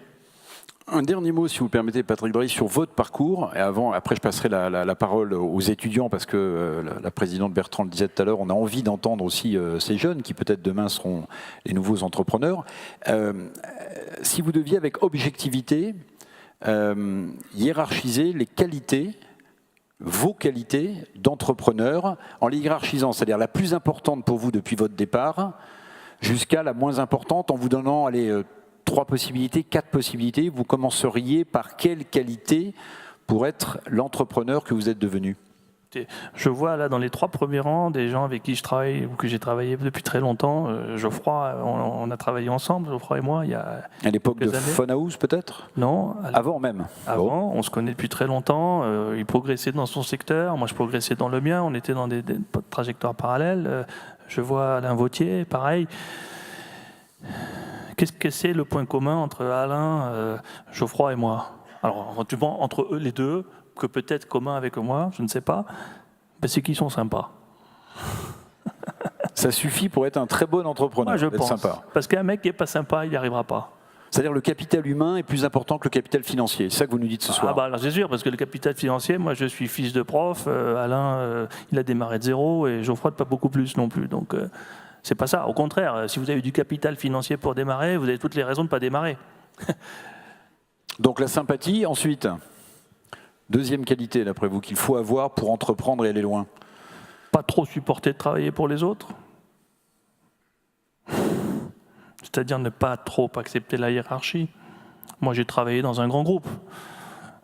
Un dernier mot, si vous permettez, Patrick Drahi, sur votre parcours. Et après, je passerai la parole aux étudiants, parce que la présidente Bertrand le disait tout à l'heure, on a envie d'entendre aussi ces jeunes, qui peut-être demain seront les nouveaux entrepreneurs. Si vous deviez, avec objectivité, hiérarchiser les qualités, vos qualités d'entrepreneur, en les hiérarchisant, c'est-à-dire la plus importante pour vous depuis votre départ, jusqu'à la moins importante, en vous donnant 3 possibilités, 4 possibilités, vous commenceriez par quelle qualité pour être l'entrepreneur que vous êtes devenu? Je vois là dans les 3 premiers rangs des gens avec qui je travaille ou que j'ai travaillé depuis très longtemps. Geoffroy, on a travaillé ensemble, Geoffroy et moi, il y a à l'époque de quelques années. Phonahouse peut-être? Non. Avant même. Avant, on se connaît depuis très longtemps. Il progressait dans son secteur, moi je progressais dans le mien. On était dans des trajectoires parallèles. Je vois Alain Vautier, pareil. Qu'est-ce que c'est le point commun entre Alain, Geoffroy et moi? Alors, entre eux, les deux, que peut-être commun avec moi, je ne sais pas, ben, c'est qu'ils sont sympas. Ça suffit pour être un très bon entrepreneur, moi, je pense. sympa. Parce qu'un mec qui n'est pas sympa, il n'y arrivera pas. C'est-à-dire le capital humain est plus important que le capital financier. C'est ça que vous nous dites ce soir. Ah bah alors c'est sûr, parce que le capital financier, moi je suis fils de prof, Alain, il a démarré de zéro, et Geoffroy pas beaucoup plus non plus. Donc c'est pas ça. Au contraire, si vous avez du capital financier pour démarrer, vous avez toutes les raisons de ne pas démarrer. Donc la sympathie, ensuite, deuxième qualité d'après vous qu'il faut avoir pour entreprendre et aller loin. Pas trop supporter de travailler pour les autres. C'est-à-dire ne pas trop accepter la hiérarchie. Moi, j'ai travaillé dans un grand groupe.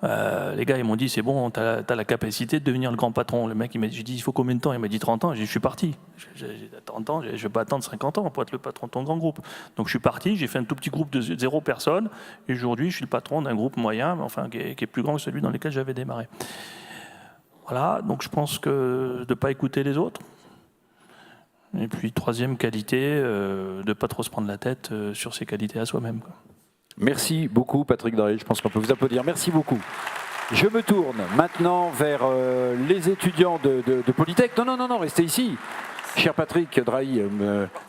Les gars, ils m'ont dit, c'est bon, tu as la capacité de devenir le grand patron. Le mec, j'ai dit, il faut combien de temps? Il m'a dit 30 ans. J'ai dit, je suis parti. J'ai 30 ans, je ne vais pas attendre 50 ans pour être le patron de ton grand groupe. Donc, je suis parti, j'ai fait un tout petit groupe de 0 personnes. Et aujourd'hui, je suis le patron d'un groupe moyen, mais enfin, qui est plus grand que celui dans lequel j'avais démarré. Voilà, donc je pense que de ne pas écouter les autres. Et puis, troisième qualité, de ne pas trop se prendre la tête sur ses qualités à soi-même. Merci beaucoup, Patrick Drahi. Je pense qu'on peut vous applaudir. Merci beaucoup. Je me tourne maintenant vers les étudiants de Polytech. Non, restez ici. Cher Patrick Drahi,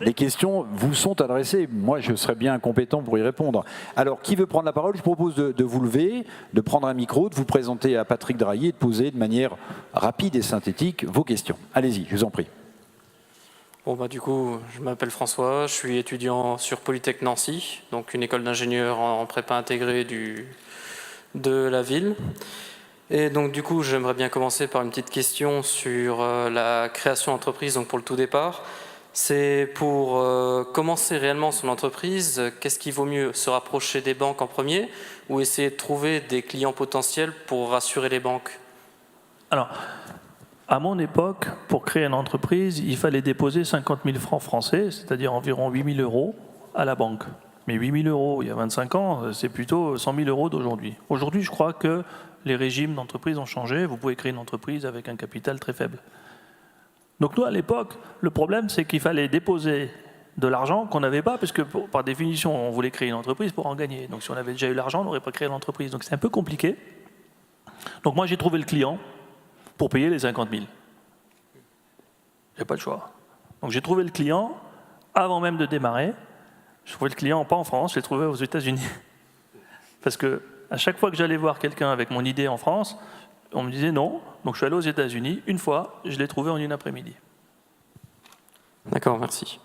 les questions vous sont adressées. Moi, je serais bien compétent pour y répondre. Alors, qui veut prendre la parole? Je propose de vous lever, de prendre un micro, de vous présenter à Patrick Drahi et de poser de manière rapide et synthétique vos questions. Allez-y, je vous en prie. Bon, bah, du coup, je m'appelle François, je suis étudiant sur Polytech Nancy, donc une école d'ingénieurs en prépa intégrée de la ville. Et donc du coup, j'aimerais bien commencer par une petite question sur la création d'entreprise, donc pour le tout départ. C'est pour commencer réellement son entreprise, qu'est-ce qu'il vaut mieux, se rapprocher des banques en premier ou essayer de trouver des clients potentiels pour rassurer les banques? Alors, à mon époque, pour créer une entreprise, il fallait déposer 50 000 francs français, c'est-à-dire environ 8 000 euros à la banque. Mais 8 000 euros, il y a 25 ans, c'est plutôt 100 000 euros d'aujourd'hui. Aujourd'hui, je crois que les régimes d'entreprise ont changé. Vous pouvez créer une entreprise avec un capital très faible. Donc nous, à l'époque, le problème, c'est qu'il fallait déposer de l'argent qu'on n'avait pas, parce que par définition, on voulait créer une entreprise pour en gagner. Donc si on avait déjà eu l'argent, on n'aurait pas créé l'entreprise. Donc c'est un peu compliqué. Donc moi, j'ai trouvé le client pour payer les 50 000. J'ai pas le choix. Donc j'ai trouvé le client avant même de démarrer. Je trouvais le client pas en France, je l'ai trouvé aux États-Unis. Parce que à chaque fois que j'allais voir quelqu'un avec mon idée en France, on me disait non. Donc je suis allé aux États-Unis. Une fois, je l'ai trouvé en une après-midi. D'accord, merci.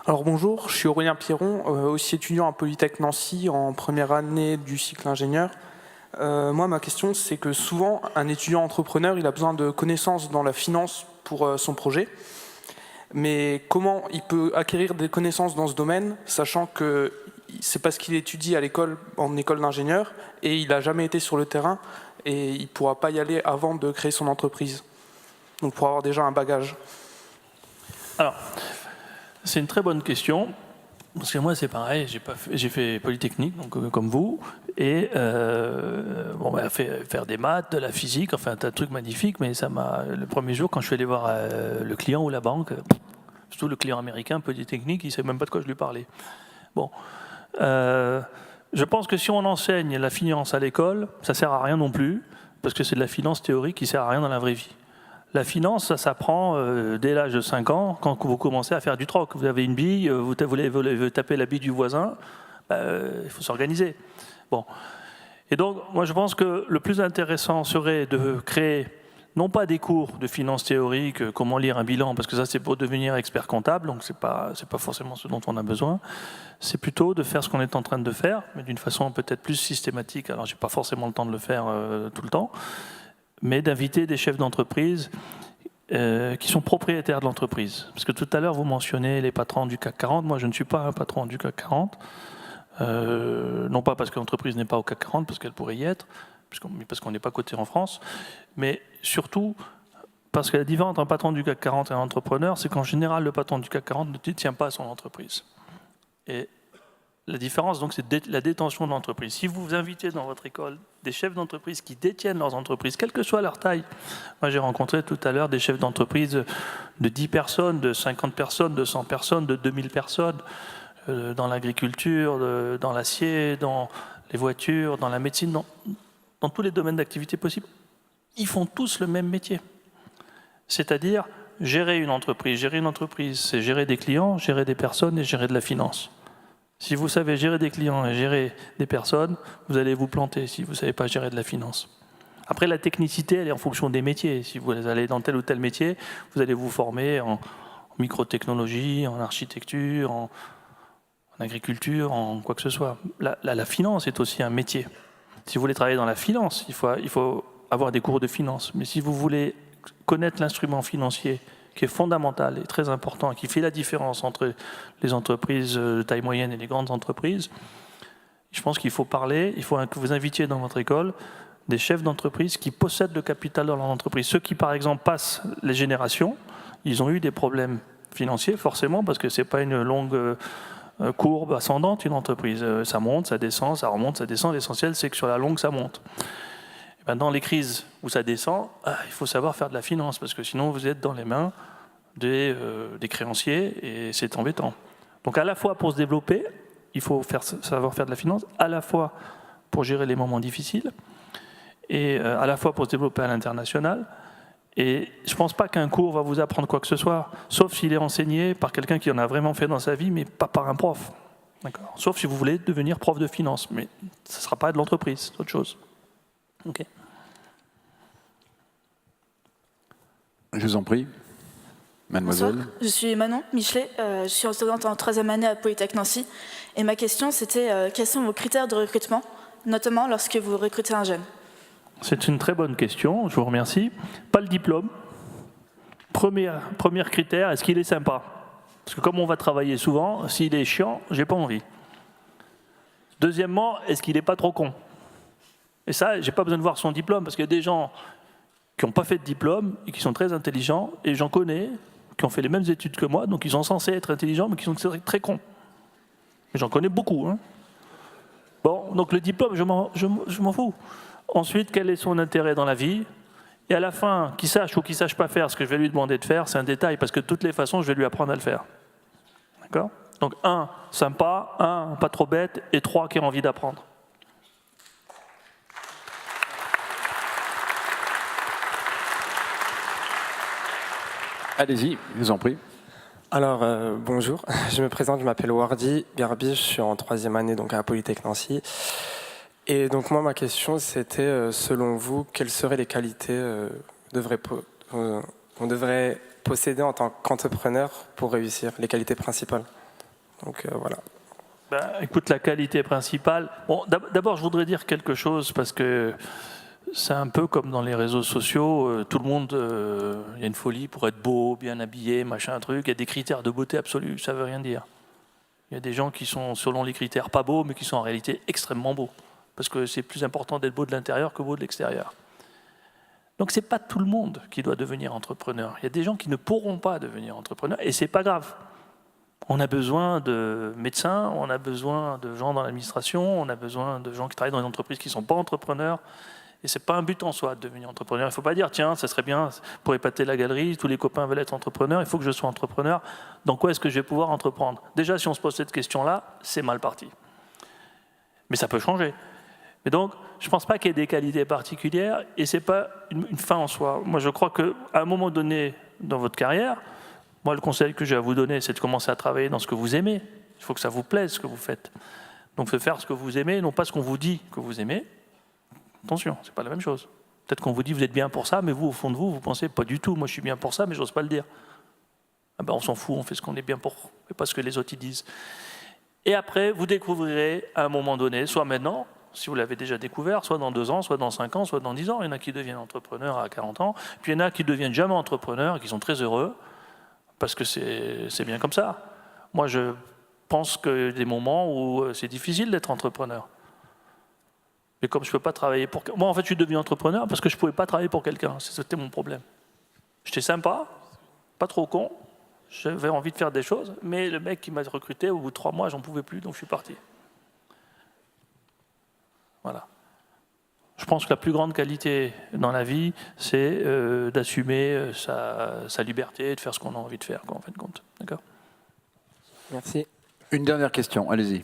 Alors bonjour, je suis Aurélien Pierron, aussi étudiant à Polytech Nancy en première année du cycle ingénieur. Moi, ma question, c'est que souvent, un étudiant entrepreneur, il a besoin de connaissances dans la finance pour son projet. Mais comment il peut acquérir des connaissances dans ce domaine, sachant que c'est parce qu'il étudie à l'école, en école d'ingénieur, et il n'a jamais été sur le terrain, et il ne pourra pas y aller avant de créer son entreprise. Donc pour avoir déjà un bagage. Alors, c'est une très bonne question, parce que moi c'est pareil, j'ai fait Polytechnique, donc comme vous, et faire des maths, de la physique, enfin un tas de trucs magnifiques, mais ça m'a, le premier jour quand je suis allé voir le client ou la banque, surtout le client américain, Polytechnique, il ne savait même pas de quoi je lui parlais. Bon, je pense que si on enseigne la finance à l'école, ça ne sert à rien non plus, parce que c'est de la finance théorique qui ne sert à rien dans la vraie vie. La finance, ça s'apprend dès l'âge de 5 ans, quand vous commencez à faire du troc. Vous avez une bille, vous voulez taper la bille du voisin, il faut s'organiser. Bon. Et donc, moi je pense que le plus intéressant serait de créer, non pas des cours de finance théorique, comment lire un bilan, parce que ça c'est pour devenir expert comptable, donc c'est pas forcément ce dont on a besoin. C'est plutôt de faire ce qu'on est en train de faire, mais d'une façon peut-être plus systématique. Alors j'ai pas forcément le temps de le faire tout le temps, mais d'inviter des chefs d'entreprise qui sont propriétaires de l'entreprise. Parce que tout à l'heure, vous mentionnez les patrons du CAC 40. Moi, je ne suis pas un patron du CAC 40. non pas parce que l'entreprise n'est pas au CAC 40, parce qu'elle pourrait y être, parce qu'on n'est pas coté en France, mais surtout parce que la différence entre un patron du CAC 40 et un entrepreneur, c'est qu'en général, le patron du CAC 40 ne détient pas son entreprise. Et la différence, donc, c'est la détention de l'entreprise. Si vous invitez dans votre école des chefs d'entreprise qui détiennent leurs entreprises, quelle que soit leur taille, moi j'ai rencontré tout à l'heure des chefs d'entreprise de 10 personnes, de 50 personnes, de 100 personnes, de 2000 personnes, dans l'agriculture, dans l'acier, dans les voitures, dans la médecine, dans tous les domaines d'activité possibles. Ils font tous le même métier. C'est-à-dire gérer une entreprise. Gérer une entreprise, c'est gérer des clients, gérer des personnes et gérer de la finance. Si vous savez gérer des clients et gérer des personnes, vous allez vous planter si vous ne savez pas gérer de la finance. Après, la technicité, elle est en fonction des métiers. Si vous allez dans tel ou tel métier, vous allez vous former en microtechnologie, en architecture, en agriculture, en quoi que ce soit. La finance est aussi un métier. Si vous voulez travailler dans la finance, il faut avoir des cours de finance. Mais si vous voulez connaître l'instrument financier, qui est fondamental et très important, qui fait la différence entre les entreprises de taille moyenne et les grandes entreprises, je pense qu'il faut parler, il faut que vous invitiez dans votre école des chefs d'entreprise qui possèdent le capital dans leur entreprise. Ceux qui, par exemple, passent les générations, ils ont eu des problèmes financiers, forcément, parce que ce n'est pas une longue courbe ascendante, une entreprise. Ça monte, ça descend, ça remonte, ça descend. L'essentiel, c'est que sur la longue, ça monte. Dans les crises où ça descend, il faut savoir faire de la finance, parce que sinon vous êtes dans les mains des créanciers et c'est embêtant. Donc à la fois pour se développer, il faut savoir faire de la finance, à la fois pour gérer les moments difficiles, et à la fois pour se développer à l'international. Et je ne pense pas qu'un cours va vous apprendre quoi que ce soit, sauf s'il est enseigné par quelqu'un qui en a vraiment fait dans sa vie, mais pas par un prof. D'accord. Sauf si vous voulez devenir prof de finance, mais ce ne sera pas de l'entreprise, c'est autre chose. Ok. Je vous en prie, mademoiselle. Bonsoir, je suis Manon Michelet, je suis étudiante en 3e année à Polytech Nancy. Et ma question, c'était quels sont vos critères de recrutement, notamment lorsque vous recrutez un jeune? C'est une très bonne question, je vous remercie. Pas le diplôme. Premier critère, est-ce qu'il est sympa? Parce que comme on va travailler souvent, s'il est chiant, j'ai pas envie. Deuxièmement, est-ce qu'il n'est pas trop con? Et ça, j'ai pas besoin de voir son diplôme, parce qu'il y a des gens qui n'ont pas fait de diplôme et qui sont très intelligents, et j'en connais, qui ont fait les mêmes études que moi, donc ils sont censés être intelligents, mais qui sont très cons. Mais j'en connais beaucoup. Hein. Bon, donc le diplôme, je m'en fous. Ensuite, quel est son intérêt dans la vie? Et à la fin, qu'il sache ou qu'il ne sache pas faire ce que je vais lui demander de faire, c'est un détail, parce que de toutes les façons, je vais lui apprendre à le faire. D'accord? Donc 1, sympa, 1, pas trop bête, et 3, qui a envie d'apprendre. Allez-y, je vous en prie. Alors, bonjour, je me présente, je m'appelle Wardi Garbi, je suis en 3e année donc à Polytech Nancy. Et donc moi, ma question, c'était, selon vous, quelles seraient les qualités qu'on devrait posséder en tant qu'entrepreneur pour réussir, les qualités principales? Donc voilà. Écoute, la qualité principale... Bon, d'abord, je voudrais dire quelque chose, parce que c'est un peu comme dans les réseaux sociaux, tout le monde, il y a une folie pour être beau, bien habillé, machin, truc. Il y a des critères de beauté absolus, ça ne veut rien dire. Il y a des gens qui sont, selon les critères, pas beaux, mais qui sont en réalité extrêmement beaux. Parce que c'est plus important d'être beau de l'intérieur que beau de l'extérieur. Donc ce n'est pas tout le monde qui doit devenir entrepreneur. Il y a des gens qui ne pourront pas devenir entrepreneur, et ce n'est pas grave. On a besoin de médecins, on a besoin de gens dans l'administration, on a besoin de gens qui travaillent dans des entreprises qui ne sont pas entrepreneurs. Et ce n'est pas un but en soi de devenir entrepreneur. Il ne faut pas dire, tiens, ça serait bien pour épater la galerie, tous les copains veulent être entrepreneurs, il faut que je sois entrepreneur. Dans quoi est-ce que je vais pouvoir entreprendre? Déjà, si on se pose cette question-là, c'est mal parti. Mais ça peut changer. Mais donc, je ne pense pas qu'il y ait des qualités particulières, et ce n'est pas une fin en soi. Moi, je crois qu'à un moment donné dans votre carrière, moi, le conseil que j'ai à vous donner, c'est de commencer à travailler dans ce que vous aimez. Il faut que ça vous plaise, ce que vous faites. Donc, de faire ce que vous aimez, non pas ce qu'on vous dit que vous aimez. Attention, c'est pas la même chose. Peut-être qu'on vous dit vous êtes bien pour ça, mais vous, au fond de vous, vous pensez pas du tout. Moi, je suis bien pour ça, mais j'ose pas le dire. Ah ben, on s'en fout, on fait ce qu'on est bien pour, et pas ce que les autres y disent. Et après, vous découvrirez à un moment donné, soit maintenant, si vous l'avez déjà découvert, soit dans 2 ans, soit dans 5 ans, soit dans 10 ans. Il y en a qui deviennent entrepreneurs à 40 ans, puis il y en a qui deviennent jamais entrepreneurs et qui sont très heureux, parce que c'est bien comme ça. Moi, pense qu'il y a des moments où c'est difficile d'être entrepreneur. Mais comme je ne peux pas travailler pour... Moi, en fait, je suis devenu entrepreneur parce que je ne pouvais pas travailler pour quelqu'un. C'était mon problème. J'étais sympa, pas trop con, j'avais envie de faire des choses, mais le mec qui m'a recruté, au bout de 3 mois, j'en pouvais plus, donc je suis parti. Voilà. Je pense que la plus grande qualité dans la vie, c'est d'assumer sa liberté, de faire ce qu'on a envie de faire, quoi, en fin de compte. D'accord ? Merci. Une dernière question, allez-y.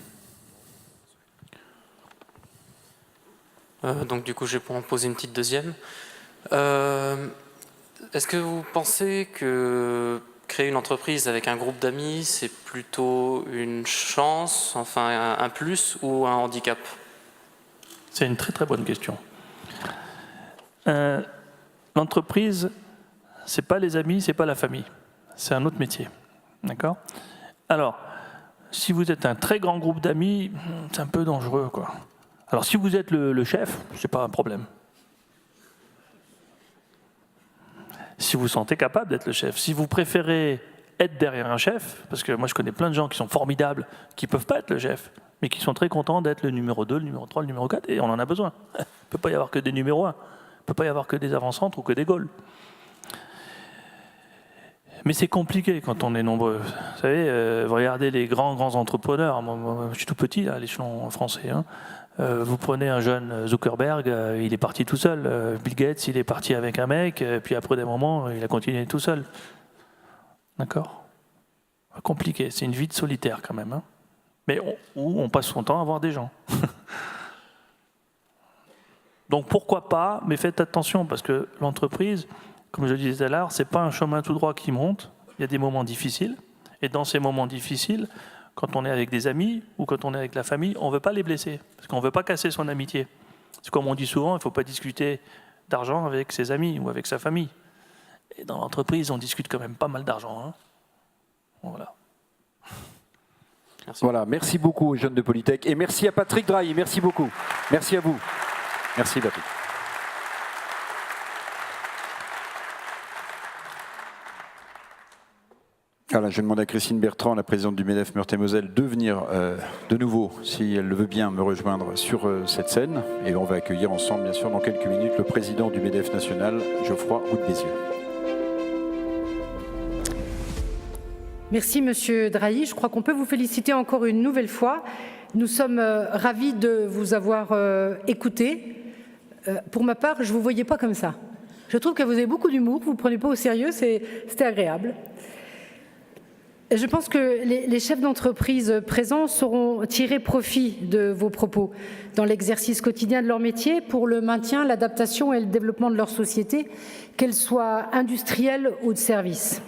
Donc du coup, je vais en poser une petite deuxième. Est-ce que vous pensez que créer une entreprise avec un groupe d'amis, c'est plutôt une chance, enfin un plus, ou un handicap ? C'est une très très bonne question. L'entreprise, c'est pas les amis, c'est pas la famille. C'est un autre métier. D'accord ? Alors, si vous êtes un très grand groupe d'amis, c'est un peu dangereux, quoi. Alors, si vous êtes le chef, c'est pas un problème. Si vous vous sentez capable d'être le chef. Si vous préférez être derrière un chef, parce que moi je connais plein de gens qui sont formidables, qui ne peuvent pas être le chef, mais qui sont très contents d'être le numéro 2, le numéro 3, le numéro 4, et on en a besoin. Il ne peut pas y avoir que des numéros 1. Il ne peut pas y avoir que des avant-centres ou que des goals. Mais c'est compliqué quand on est nombreux. Vous savez, vous regardez les grands entrepreneurs. Moi, je suis tout petit à l'échelon français. Hein. Vous prenez un jeune Zuckerberg, il est parti tout seul. Bill Gates, il est parti avec un mec, puis après des moments, il a continué tout seul. D'accord ? Compliqué, c'est une vie de solitaire quand même. Hein. Mais où on passe son temps à voir des gens. Donc pourquoi pas, mais faites attention, parce que l'entreprise, comme je le disais tout à l'heure, ce n'est pas un chemin tout droit qui monte. Il y a des moments difficiles. Et dans ces moments difficiles, quand on est avec des amis ou quand on est avec la famille, on ne veut pas les blesser, parce qu'on ne veut pas casser son amitié. C'est comme on dit souvent, il ne faut pas discuter d'argent avec ses amis ou avec sa famille. Et dans l'entreprise, on discute quand même pas mal d'argent. Hein. Voilà. Merci. Voilà, merci beaucoup aux jeunes de Polytech et merci à Patrick Drahi, merci beaucoup. Merci à vous. Merci Patrick. Voilà, je demande à Christine Bertrand, la présidente du MEDEF Meurthe-et-Moselle, de venir de nouveau, si elle le veut bien, me rejoindre sur cette scène. Et on va accueillir ensemble, bien sûr, dans quelques minutes, le président du MEDEF national, Geoffroy Roux de Bézieux. Merci Monsieur Drahi. Je crois qu'on peut vous féliciter encore une nouvelle fois. Nous sommes ravis de vous avoir écouté. Pour ma part, je ne vous voyais pas comme ça. Je trouve que vous avez beaucoup d'humour, vous ne prenez pas au sérieux, c'était agréable. Je pense que les chefs d'entreprise présents sauront tirer profit de vos propos dans l'exercice quotidien de leur métier pour le maintien, l'adaptation et le développement de leur société, qu'elle soit industrielle ou de service.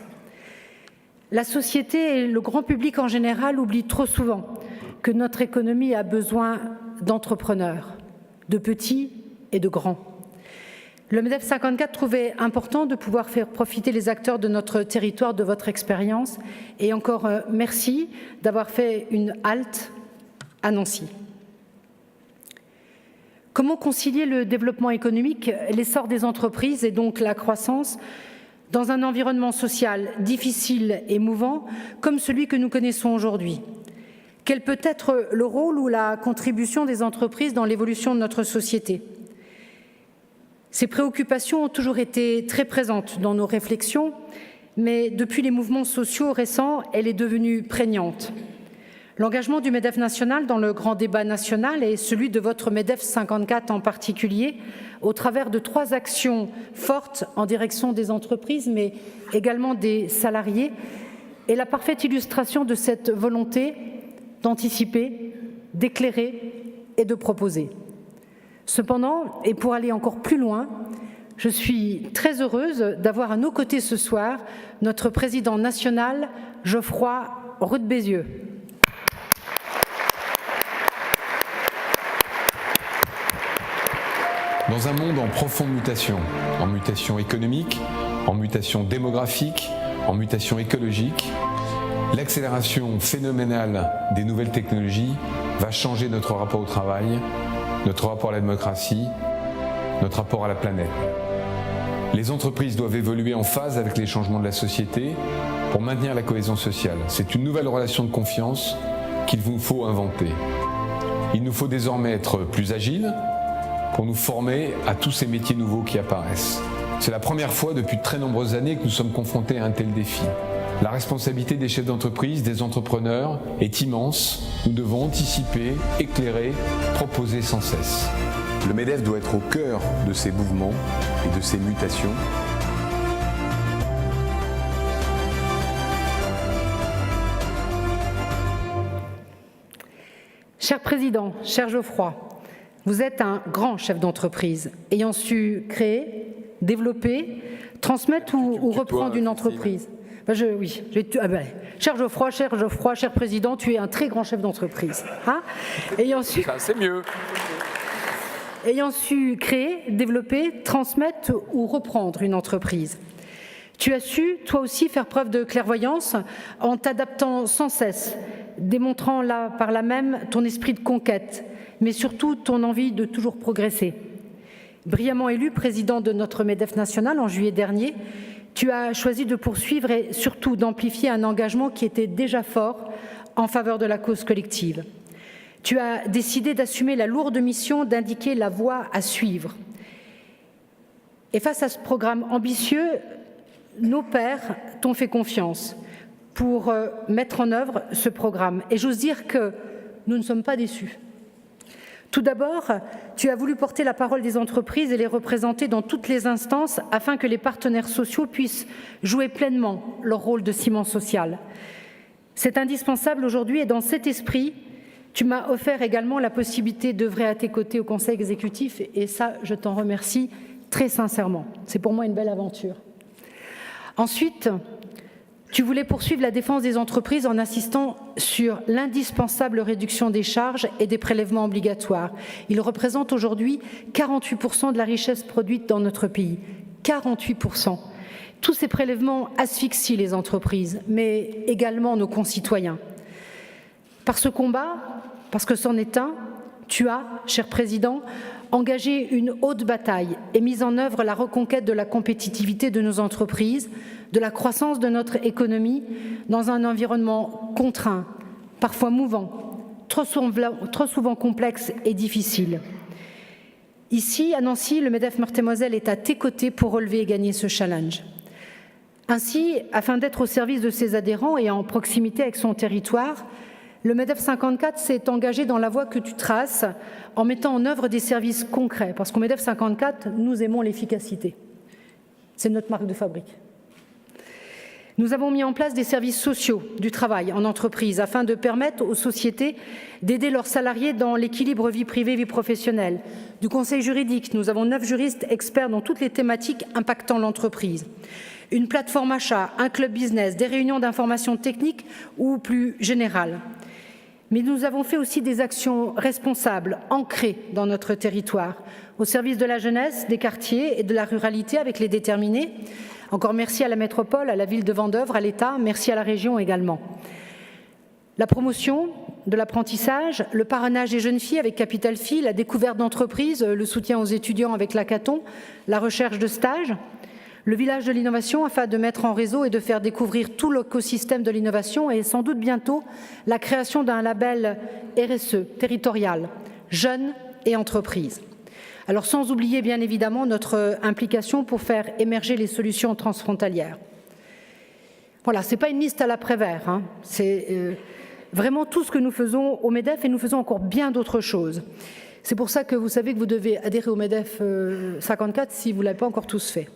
La société et le grand public en général oublient trop souvent que notre économie a besoin d'entrepreneurs, de petits et de grands. Le MEDEF 54 trouvait important de pouvoir faire profiter les acteurs de notre territoire de votre expérience et encore merci d'avoir fait une halte à Nancy. Comment concilier le développement économique, l'essor des entreprises et donc la croissance dans un environnement social difficile et mouvant comme celui que nous connaissons aujourd'hui? Quel peut être le rôle ou la contribution des entreprises dans l'évolution de notre société? Ces préoccupations ont toujours été très présentes dans nos réflexions, mais depuis les mouvements sociaux récents, elle est devenue prégnante. L'engagement du MEDEF national dans le grand débat national et celui de votre MEDEF 54 en particulier, au travers de 3 actions fortes en direction des entreprises, mais également des salariés, est la parfaite illustration de cette volonté d'anticiper, d'éclairer et de proposer. Cependant, et pour aller encore plus loin, je suis très heureuse d'avoir à nos côtés ce soir notre président national, Geoffroy Roux de Bézieux. Dans un monde en profonde mutation économique, en mutation démographique, en mutation écologique, l'accélération phénoménale des nouvelles technologies va changer notre rapport au travail, notre rapport à la démocratie, notre rapport à la planète. Les entreprises doivent évoluer en phase avec les changements de la société pour maintenir la cohésion sociale. C'est une nouvelle relation de confiance qu'il vous faut inventer. Il nous faut désormais être plus agiles pour nous former à tous ces métiers nouveaux qui apparaissent. C'est la première fois depuis de très nombreuses années que nous sommes confrontés à un tel défi. La responsabilité des chefs d'entreprise, des entrepreneurs est immense. Nous devons anticiper, éclairer, proposer sans cesse. Le MEDEF doit être au cœur de ces mouvements et de ces mutations. Cher Président, cher Geoffroy, vous êtes un grand chef d'entreprise, ayant su créer, développer, transmettre ou reprendre une entreprise. Cher Geoffroy, cher Président, tu es un très grand chef d'entreprise. Hein, c'est mieux. Ayant su créer, développer, transmettre ou reprendre une entreprise. Tu as su, toi aussi, faire preuve de clairvoyance en t'adaptant sans cesse, démontrant là, par là même ton esprit de conquête, mais surtout ton envie de toujours progresser. Brillamment élu président de notre MEDEF national en juillet dernier, tu as choisi de poursuivre et surtout d'amplifier un engagement qui était déjà fort en faveur de la cause collective. Tu as décidé d'assumer la lourde mission d'indiquer la voie à suivre. Et face à ce programme ambitieux, nos pairs t'ont fait confiance pour mettre en œuvre ce programme. Et j'ose dire que nous ne sommes pas déçus. Tout d'abord, tu as voulu porter la parole des entreprises et les représenter dans toutes les instances afin que les partenaires sociaux puissent jouer pleinement leur rôle de ciment social. C'est indispensable aujourd'hui et dans cet esprit, tu m'as offert également la possibilité d'œuvrer à tes côtés au Conseil exécutif et ça, je t'en remercie très sincèrement. C'est pour moi une belle aventure. Ensuite, tu voulais poursuivre la défense des entreprises en insistant sur l'indispensable réduction des charges et des prélèvements obligatoires. Ils représentent aujourd'hui 48% de la richesse produite dans notre pays. 48%. Tous ces prélèvements asphyxient les entreprises, mais également nos concitoyens. Par ce combat, parce que c'en est un, tu as, cher Président, engagé une haute bataille et mis en œuvre la reconquête de la compétitivité de nos entreprises, de la croissance de notre économie dans un environnement contraint, parfois mouvant, trop souvent complexe et difficile. Ici, à Nancy, le MEDEF Meurthe-et-Moselle est à tes côtés pour relever et gagner ce challenge. Ainsi, afin d'être au service de ses adhérents et en proximité avec son territoire, le MEDEF 54 s'est engagé dans la voie que tu traces en mettant en œuvre des services concrets. Parce qu'au MEDEF 54, nous aimons l'efficacité. C'est notre marque de fabrique. Nous avons mis en place des services sociaux du travail en entreprise afin de permettre aux sociétés d'aider leurs salariés dans l'équilibre vie privée-vie professionnelle. Du conseil juridique, nous avons 9 juristes experts dans toutes les thématiques impactant l'entreprise. Une plateforme achat, un club business, des réunions d'information technique ou plus générales. Mais nous avons fait aussi des actions responsables, ancrées dans notre territoire, au service de la jeunesse, des quartiers et de la ruralité avec les déterminés. Encore merci à la métropole, à la ville de Vendeuvre, à l'État, merci à la région également. La promotion de l'apprentissage, le parrainage des jeunes filles avec Capital Filles, la découverte d'entreprises, le soutien aux étudiants avec l'hackathon, la recherche de stages, le village de l'innovation afin de mettre en réseau et de faire découvrir tout l'écosystème de l'innovation et sans doute bientôt la création d'un label RSE territorial, jeunes et entreprises. Alors sans oublier bien évidemment notre implication pour faire émerger les solutions transfrontalières. Voilà, ce n'est pas une liste à la Prévert, hein. C'est vraiment tout ce que nous faisons au MEDEF et nous faisons encore bien d'autres choses. C'est pour ça que vous savez que vous devez adhérer au MEDEF 54 si vous ne l'avez pas encore tous fait.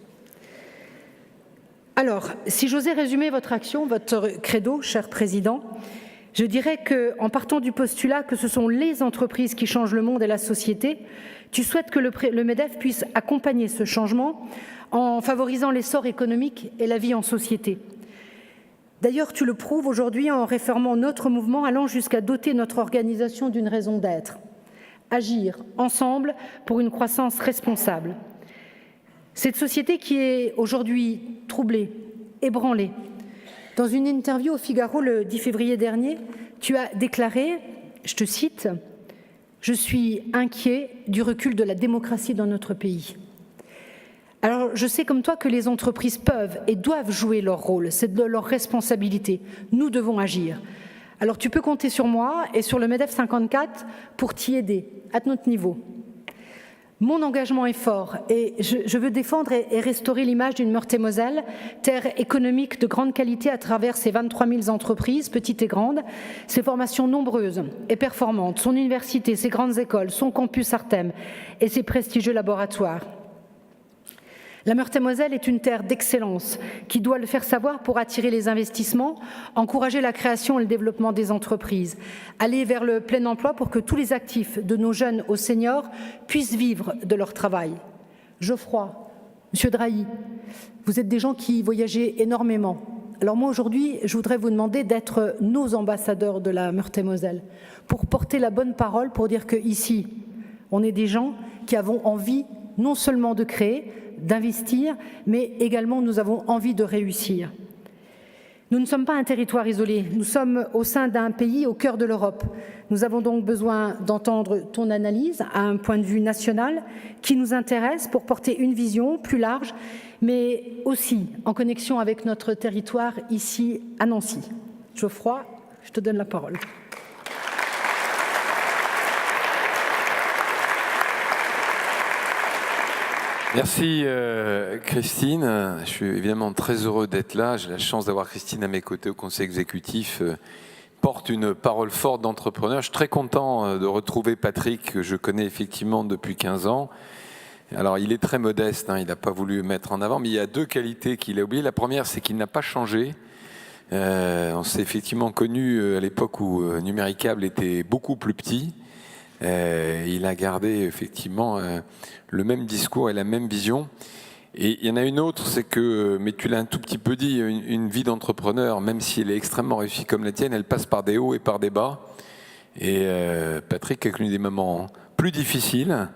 Alors, si j'osais résumer votre action, votre credo, cher Président, je dirais qu'en partant du postulat que ce sont les entreprises qui changent le monde et la société, tu souhaites que le MEDEF puisse accompagner ce changement en favorisant l'essor économique et la vie en société. D'ailleurs, tu le prouves aujourd'hui en réformant notre mouvement, allant jusqu'à doter notre organisation d'une raison d'être. Agir ensemble pour une croissance responsable. Cette société qui est aujourd'hui troublée, ébranlée. Dans une interview au Figaro le 10 février dernier, tu as déclaré, je te cite, « Je suis inquiet du recul de la démocratie dans notre pays ». Alors, je sais comme toi que les entreprises peuvent et doivent jouer leur rôle, c'est de leur responsabilité. Nous devons agir. Alors tu peux compter sur moi et sur le MEDEF 54 pour t'y aider, à notre niveau. Mon engagement est fort et je veux défendre et restaurer l'image d'une Meurthe-et-Moselle, terre économique de grande qualité à travers ses 23 000 entreprises, petites et grandes, ses formations nombreuses et performantes, son université, ses grandes écoles, son campus Artem et ses prestigieux laboratoires. La Meurthe-et-Moselle est une terre d'excellence qui doit le faire savoir pour attirer les investissements, encourager la création et le développement des entreprises, aller vers le plein emploi pour que tous les actifs, de nos jeunes aux seniors, puissent vivre de leur travail. Geoffroy, Monsieur Drahi, vous êtes des gens qui voyagez énormément. Alors moi aujourd'hui, je voudrais vous demander d'être nos ambassadeurs de la Meurthe-et-Moselle pour porter la bonne parole, pour dire qu'ici, on est des gens qui avons envie non seulement de créer, d'investir, mais également nous avons envie de réussir. Nous ne sommes pas un territoire isolé, nous sommes au sein d'un pays au cœur de l'Europe. Nous avons donc besoin d'entendre ton analyse à un point de vue national qui nous intéresse pour porter une vision plus large, mais aussi en connexion avec notre territoire ici à Nancy. Geoffroy, je te donne la parole. Merci Christine, je suis évidemment très heureux d'être là, j'ai la chance d'avoir Christine à mes côtés au conseil exécutif, porte une parole forte d'entrepreneur. Je suis très content de retrouver Patrick, que je connais effectivement depuis 15 ans. Alors il est très modeste, il n'a pas voulu mettre en avant, mais il y a deux qualités qu'il a oubliées. La première, c'est qu'il n'a pas changé. On s'est effectivement connus à l'époque où Numéricable était beaucoup plus petit. Il a gardé effectivement le même discours et la même vision. Et il y en a une autre, c'est que, mais tu l'as un tout petit peu dit, une vie d'entrepreneur, même si elle est extrêmement réussie comme la tienne, elle passe par des hauts et par des bas. Et Patrick a connu des moments plus difficiles,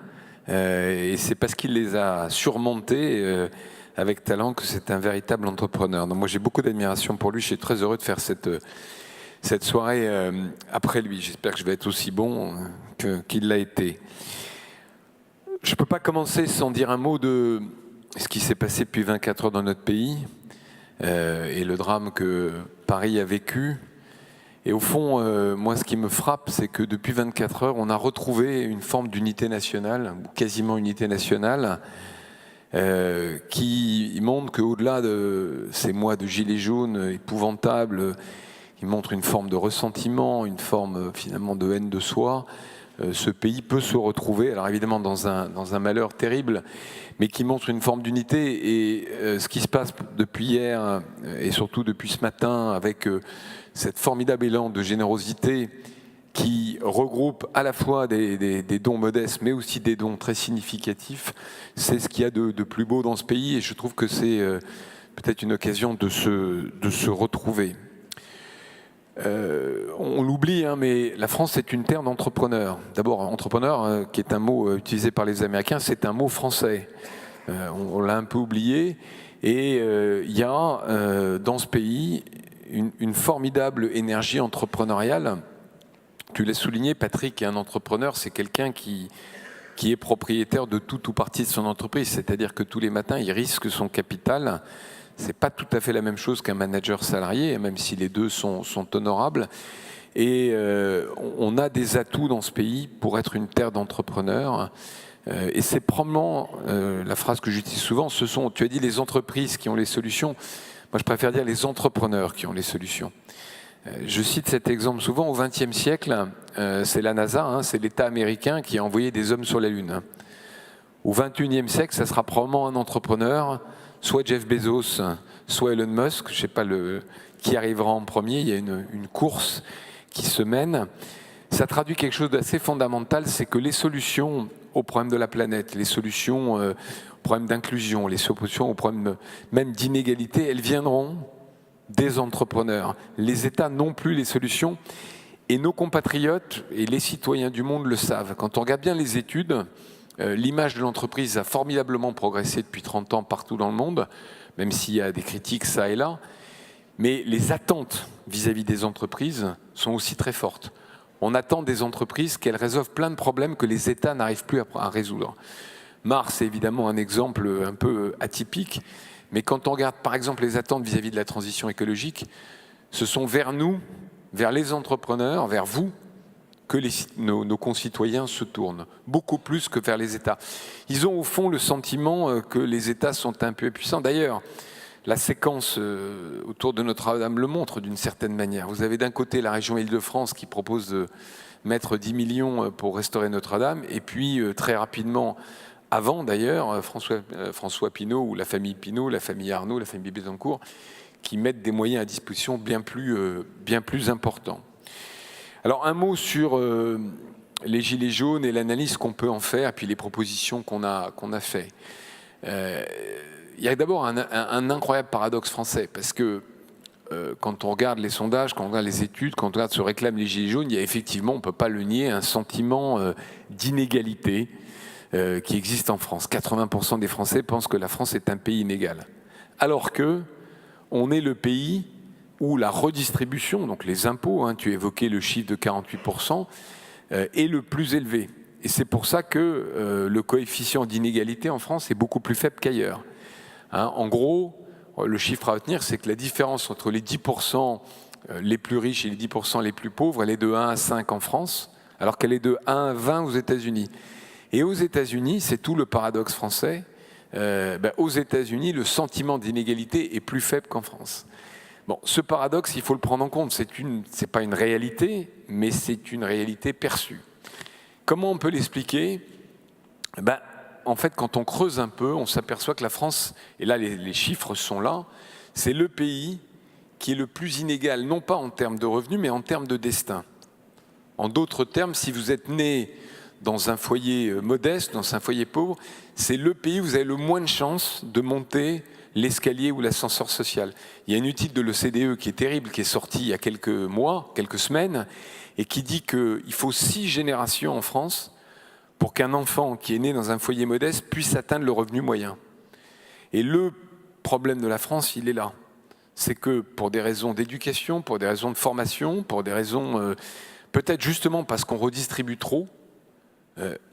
et c'est parce qu'il les a surmontés avec talent que c'est un véritable entrepreneur. Donc moi j'ai beaucoup d'admiration pour lui, je suis très heureux de faire cette soirée après lui. J'espère que je vais être aussi bon qu'il l'a été. Je ne peux pas commencer sans dire un mot de ce qui s'est passé depuis 24 heures dans notre pays et le drame que Paris a vécu. Et au fond, moi, ce qui me frappe, c'est que depuis 24 heures, on a retrouvé une forme d'unité nationale, ou quasiment unité nationale, qui montre qu'au-delà de ces mois de gilets jaunes épouvantables, qui montrent une forme de ressentiment, une forme finalement de haine de soi, ce pays peut se retrouver, alors évidemment dans un malheur terrible, mais qui montre une forme d'unité. Et ce qui se passe depuis hier, et surtout depuis ce matin, avec cette formidable élan de générosité qui regroupe à la fois des dons modestes, mais aussi des dons très significatifs, c'est ce qu'il y a de plus beau dans ce pays, et je trouve que c'est peut-être une occasion de se retrouver. On l'oublie, mais la France est une terre d'entrepreneurs. D'abord, entrepreneur, qui est un mot utilisé par les Américains, c'est un mot français. On l'a un peu oublié. Et il y a dans ce pays une formidable énergie entrepreneuriale. Tu l'as souligné, Patrick est un entrepreneur, c'est quelqu'un qui est propriétaire de tout ou partie de son entreprise. C'est-à-dire que tous les matins, il risque son capital. C'est pas tout à fait la même chose qu'un manager salarié, même si les deux sont honorables. Et on a des atouts dans ce pays pour être une terre d'entrepreneurs. Et c'est probablement la phrase que j'utilise souvent, tu as dit les entreprises qui ont les solutions. Moi, je préfère dire les entrepreneurs qui ont les solutions. Je cite cet exemple souvent. Au XXe siècle, c'est la NASA, c'est l'État américain qui a envoyé des hommes sur la Lune. Au XXIe siècle, ça sera probablement un entrepreneur, soit Jeff Bezos, soit Elon Musk, je ne sais pas qui arrivera en premier, il y a une course qui se mène. Ça traduit quelque chose d'assez fondamental, c'est que les solutions aux problèmes de la planète, les solutions aux problèmes d'inclusion, les solutions aux problèmes même d'inégalité, elles viendront des entrepreneurs. Les États n'ont plus les solutions, et nos compatriotes et les citoyens du monde le savent. Quand on regarde bien les études, l'image de l'entreprise a formidablement progressé depuis 30 ans partout dans le monde, même s'il y a des critiques ça et là. Mais les attentes vis-à-vis des entreprises sont aussi très fortes. On attend des entreprises qu'elles résolvent plein de problèmes que les États n'arrivent plus à résoudre. Mars est évidemment un exemple un peu atypique, mais quand on regarde par exemple les attentes vis-à-vis de la transition écologique, ce sont vers nous vers les entrepreneurs, vers vous, que nos concitoyens se tournent, beaucoup plus que vers les États. Ils ont au fond le sentiment que les États sont un peu puissants. D'ailleurs, la séquence autour de Notre-Dame le montre d'une certaine manière. Vous avez d'un côté la région Île-de-France qui propose de mettre 10 millions pour restaurer Notre-Dame, et puis très rapidement, avant d'ailleurs, François Pinault ou la famille Pinault, la famille Arnaud, la famille Bettencourt, qui mettent des moyens à disposition bien plus importants. Alors un mot sur les gilets jaunes et l'analyse qu'on peut en faire, et puis les propositions qu'on a fait. Il y a d'abord un incroyable paradoxe français, parce que quand on regarde les sondages, quand on regarde les études, quand on regarde ce que réclament les gilets jaunes, il y a effectivement, on ne peut pas le nier, un sentiment d'inégalité qui existe en France. 80% des Français pensent que la France est un pays inégal. Alors que on est le pays où la redistribution, donc les impôts, hein, tu évoquais le chiffre de 48%, est le plus élevé. Et c'est pour ça que le coefficient d'inégalité en France est beaucoup plus faible qu'ailleurs. Hein, en gros, le chiffre à retenir, c'est que la différence entre les 10% les plus riches et les 10% les plus pauvres, elle est de 1 à 5 en France, alors qu'elle est de 1 à 20 aux États-Unis. Et aux États-Unis, c'est tout le paradoxe français, aux États-Unis, le sentiment d'inégalité est plus faible qu'en France. Bon, ce paradoxe, il faut le prendre en compte. C'est pas une réalité, mais c'est une réalité perçue. Comment on peut l'expliquer ? En fait, quand on creuse un peu, on s'aperçoit que la France, et là les chiffres sont là, c'est le pays qui est le plus inégal, non pas en termes de revenus, mais en termes de destin. En d'autres termes, si vous êtes né dans un foyer modeste, dans un foyer pauvre, c'est le pays où vous avez le moins de chances de monter l'escalier ou l'ascenseur social. Il y a une étude de l'OCDE qui est terrible, qui est sortie il y a quelques mois, quelques semaines, et qui dit qu'il faut 6 générations en France pour qu'un enfant qui est né dans un foyer modeste puisse atteindre le revenu moyen. Et le problème de la France, il est là. C'est que pour des raisons d'éducation, pour des raisons de formation, pour des raisons, peut-être justement parce qu'on redistribue trop,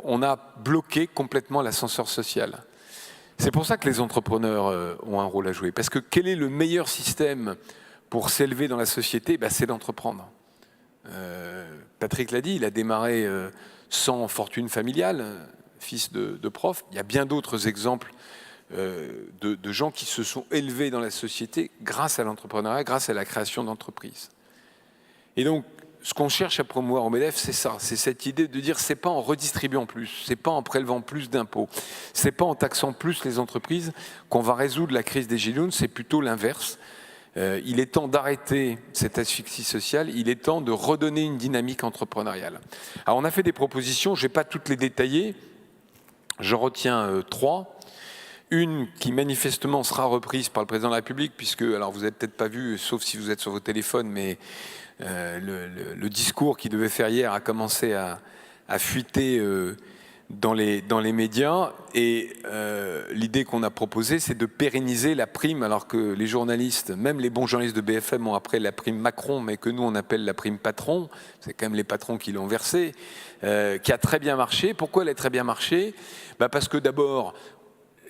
on a bloqué complètement l'ascenseur social. C'est pour ça que les entrepreneurs ont un rôle à jouer. Parce que quel est le meilleur système pour s'élever dans la société ? C'est d'entreprendre. Patrick l'a dit, il a démarré sans fortune familiale, fils de prof. Il y a bien d'autres exemples de gens qui se sont élevés dans la société grâce à l'entrepreneuriat, grâce à la création d'entreprises. Et donc, ce qu'on cherche à promouvoir au MEDEF, c'est ça, c'est cette idée de dire c'est pas en redistribuant plus, c'est pas en prélevant plus d'impôts, c'est pas en taxant plus les entreprises qu'on va résoudre la crise des gilets jaunes, c'est plutôt l'inverse. Il est temps d'arrêter cette asphyxie sociale, il est temps de redonner une dynamique entrepreneuriale. Alors on a fait des propositions, je ne vais pas toutes les détailler, je retiens 3. Une qui manifestement sera reprise par le président de la République, puisque, alors vous n'avez peut-être pas vu, sauf si vous êtes sur vos téléphones, mais le discours qu'il devait faire hier a commencé à fuiter dans les médias. Et l'idée qu'on a proposée, c'est de pérenniser la prime, alors que les journalistes, même les bons journalistes de BFM ont appelé la prime Macron, mais que nous on appelle la prime patron, c'est quand même les patrons qui l'ont versée, qui a très bien marché. Pourquoi elle a très bien marché ? Parce que d'abord,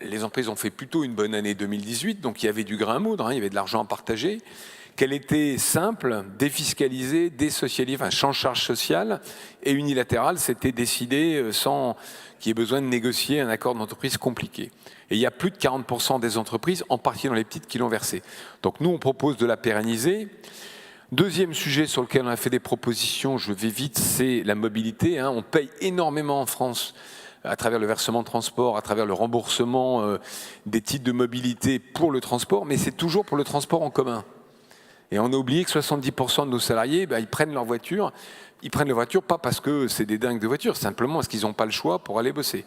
les entreprises ont fait plutôt une bonne année 2018, donc il y avait du grain à moudre, il y avait de l'argent à partager, qu'elle était simple, défiscalisée, désocialisée, enfin sans charge sociale, et unilatérale, c'était décidé sans qu'il y ait besoin de négocier un accord d'entreprise compliqué. Et il y a plus de 40% des entreprises, en partie dans les petites, qui l'ont versé. Donc nous, on propose de la pérenniser. Deuxième sujet sur lequel on a fait des propositions, je vais vite, c'est la mobilité. On paye énormément en France à travers le versement de transport, à travers le remboursement des titres de mobilité pour le transport, mais c'est toujours pour le transport en commun. Et on a oublié que 70% de nos salariés, ils prennent leur voiture. Ils prennent leur voiture pas parce que c'est des dingues de voiture, simplement parce qu'ils n'ont pas le choix pour aller bosser.